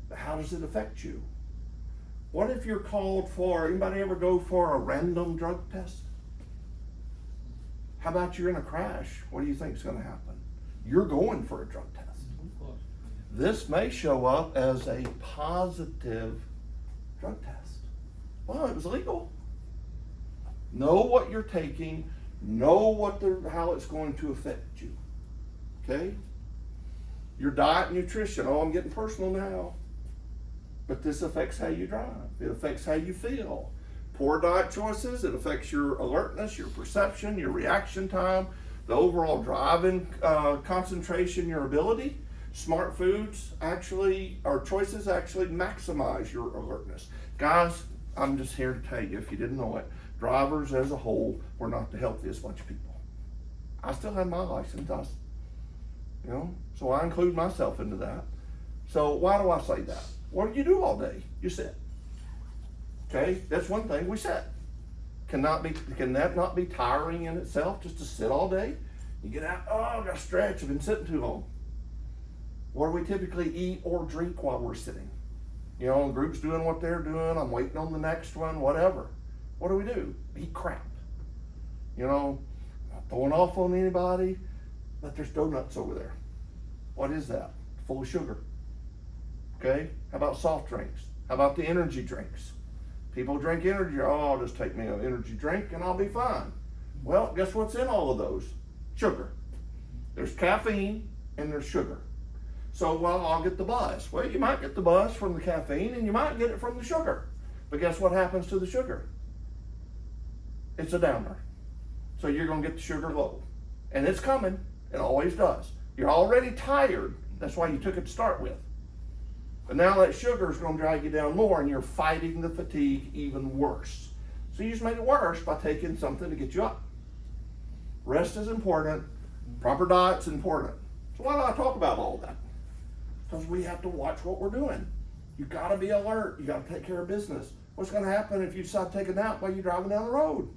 But how does it affect you? What if you're called for, anybody ever go for a random drug test? How about you're in a crash? What do you think is going to happen? You're going for a drug test. Of course. This may show up as a positive drug test. Well, it was legal. Know what you're taking. Know how it's going to affect you. Okay? Your diet and nutrition. Oh, I'm getting personal now. But this affects how you drive. It affects how you feel. Poor diet choices, it affects your alertness, your perception, your reaction time, the overall driving concentration, your ability. Smart foods choices actually maximize your alertness. Guys, I'm just here to tell you, if you didn't know it, drivers as a whole were not the healthiest bunch of people. I still have my license, so I include myself into that. So why do I say that? What do you do all day? You sit. Okay, that's one thing, we sit. Can that not be tiring in itself, just to sit all day? You get out, oh, I got to stretch, I've been sitting too long. What do we typically eat or drink while we're sitting? You know, the group's doing what they're doing, I'm waiting on the next one, whatever. What do? Eat crap. You know, not throwing off on anybody, but there's donuts over there. What is that? Full of sugar. Okay, how about soft drinks? How about the energy drinks? People drink energy, oh, I'll just take me an energy drink and I'll be fine. Well, guess what's in all of those? Sugar. There's caffeine and there's sugar. So, well, I'll get the buzz. Well, you might get the buzz from the caffeine and you might get it from the sugar. But guess what happens to the sugar? It's a downer. So you're gonna get the sugar low. And it's coming, it always does. You're already tired, that's why you took it to start with. But now that sugar is gonna drag you down more and you're fighting the fatigue even worse. So you just made it worse by taking something to get you up. Rest is important, proper diet's important. So why do I talk about all that? Because we have to watch what we're doing. You gotta be alert, you gotta take care of business. What's gonna happen if you decide to take a nap while you're driving down the road?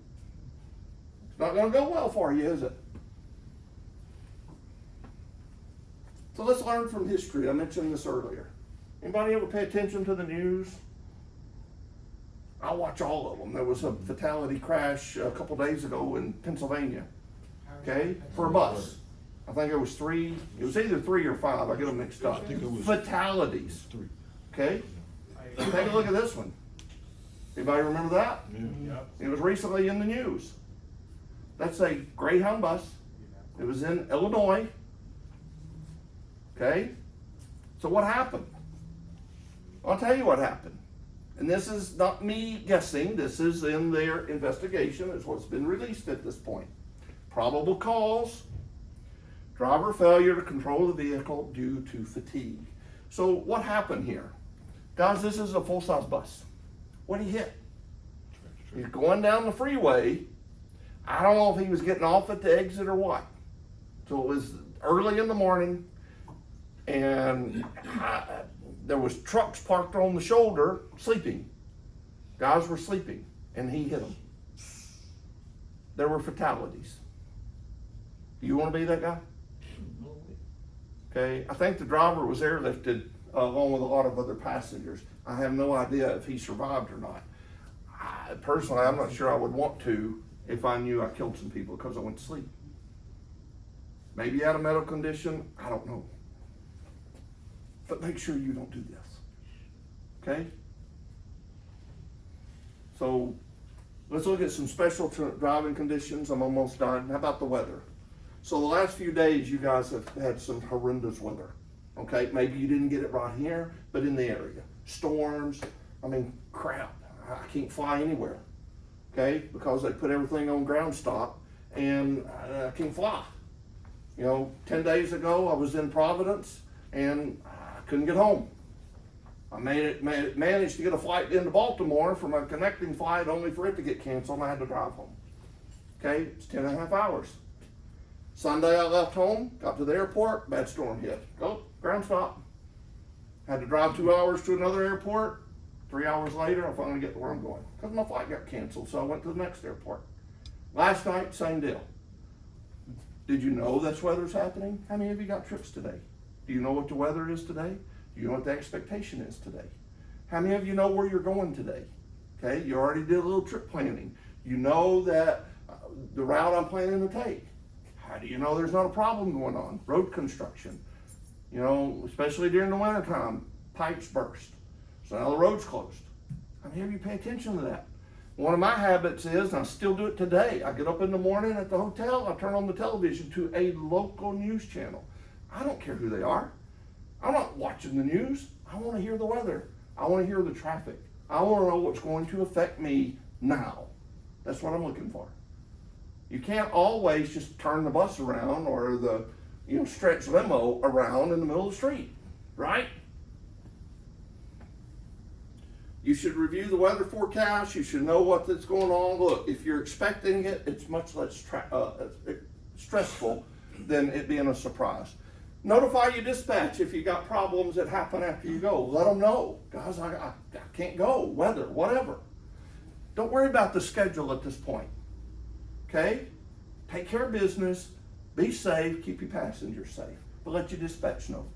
It's not gonna go well for you, is it? So let's learn from history. I mentioned this earlier. Anybody ever pay attention to the news? I watch all of them. There was a fatality crash a couple days ago in Pennsylvania, okay, for a bus. I think it was three, it was either 3 or 5, I get them mixed up. I think it was Fatalities, 3. okay? So take a look at this one. Anybody remember that? Yeah. It was recently in the news. That's a Greyhound bus. It was in Illinois. Okay? So what happened? I'll tell you what happened. And this is not me guessing, this is in their investigation, it's what's been released at this point. Probable cause, driver failure to control the vehicle due to fatigue. So what happened here? Guys, this is a full-size bus. What did he hit? He's going down the freeway. I don't know if he was getting off at the exit or what. So it was early in the morning, and there was trucks parked on the shoulder sleeping. Guys were sleeping, and he hit them. There were fatalities. Do you want to be that guy? No way. Okay, I think the driver was airlifted along with a lot of other passengers. I have no idea if he survived or not. Personally, I'm not sure I would want to if I knew I killed some people because I went to sleep. Maybe he had a medical condition, I don't know. But make sure you don't do this, okay? So let's look at some special driving conditions. I'm almost done. How about the weather? So the last few days, you guys have had some horrendous weather, okay? Maybe you didn't get it right here, but in the area. Storms, I mean, crap. I can't fly anywhere, okay? Because they put everything on ground stop and I can't fly. You know, 10 days ago, I was in Providence and I couldn't get home. I managed to get a flight into Baltimore from a connecting flight only for it to get canceled and I had to drive home. Okay, it's 10.5 hours. Sunday I left home, got to the airport, bad storm hit. Go, ground stop. Had to drive 2 hours to another airport. 3 hours later, I finally get to where I'm going. Because my flight got canceled, so I went to the next airport. Last night, same deal. Did you know this weather's happening? How many of you got trips today? Do you know what the weather is today? Do you know what the expectation is today? How many of you know where you're going today? Okay, you already did a little trip planning. You know that the route I'm planning to take. How do you know there's not a problem going on? Road construction. You know, especially during the winter time, pipes burst. So now the road's closed. How many of you pay attention to that? One of my habits is, and I still do it today, I get up in the morning at the hotel, I turn on the television to a local news channel. I don't care who they are. I'm not watching the news. I want to hear the weather. I want to hear the traffic. I want to know what's going to affect me now. That's what I'm looking for. You can't always just turn the bus around or the stretch limo around in the middle of the street, right? You should review the weather forecast. You should know what's going on. Look, if you're expecting it, it's much less stressful than it being a surprise. Notify your dispatch if you got problems that happen after you go. Let them know. Guys, I can't go. Weather, whatever. Don't worry about the schedule at this point. Okay? Take care of business. Be safe. Keep your passengers safe. But let your dispatch know.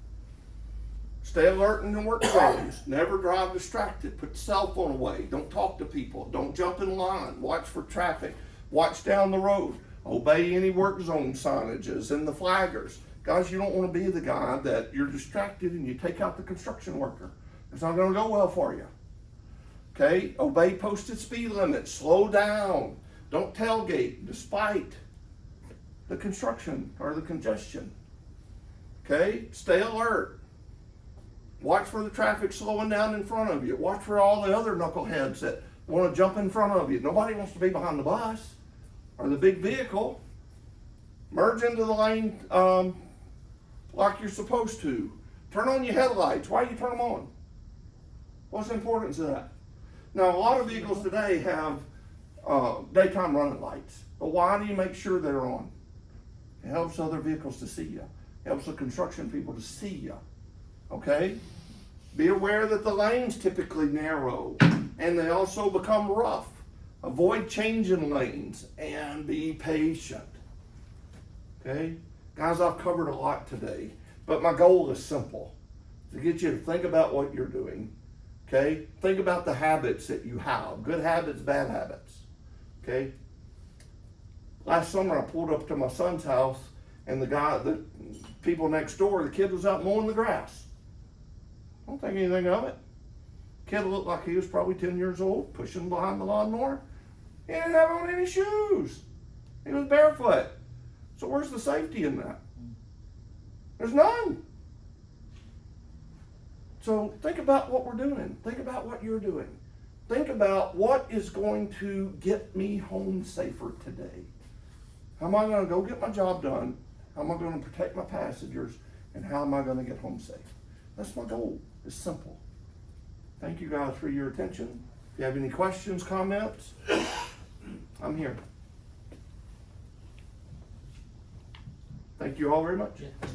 Stay alert in the work zones. Never drive distracted. Put the cell phone away. Don't talk to people. Don't jump in line. Watch for traffic. Watch down the road. Obey any work zone signages and the flaggers. Guys, you don't want to be the guy that you're distracted and you take out the construction worker. It's not going to go well for you. Okay? Obey posted speed limits. Slow down. Don't tailgate despite the construction or the congestion. Okay, stay alert. Watch for the traffic slowing down in front of you. Watch for all the other knuckleheads that want to jump in front of you. Nobody wants to be behind the bus or the big vehicle. Merge into the lane like you're supposed to. Turn on your headlights. Why do you turn them on? What's the importance of that? Now, a lot of vehicles today have daytime running lights. But why do you make sure they're on? It helps other vehicles to see you. It helps the construction people to see you. Okay? Be aware that the lanes typically narrow and they also become rough. Avoid changing lanes and be patient. Okay? Guys, I've covered a lot today, but my goal is simple. To get you to think about what you're doing. Okay? Think about the habits that you have. Good habits, bad habits. Okay? Last summer I pulled up to my son's house and the people next door, the kid was out mowing the grass. I don't think anything of it. Kid looked like he was probably 10 years old, pushing behind the lawnmower. He didn't have on any shoes. He was barefoot. So where's the safety in that? There's none. So think about what we're doing. Think about what you're doing. Think about what is going to get me home safer today. How am I going to go get my job done? How am I going to protect my passengers? And how am I going to get home safe? That's my goal. It's simple. Thank you guys for your attention. If you have any questions, comments, I'm here. Thank you all very much. Yeah.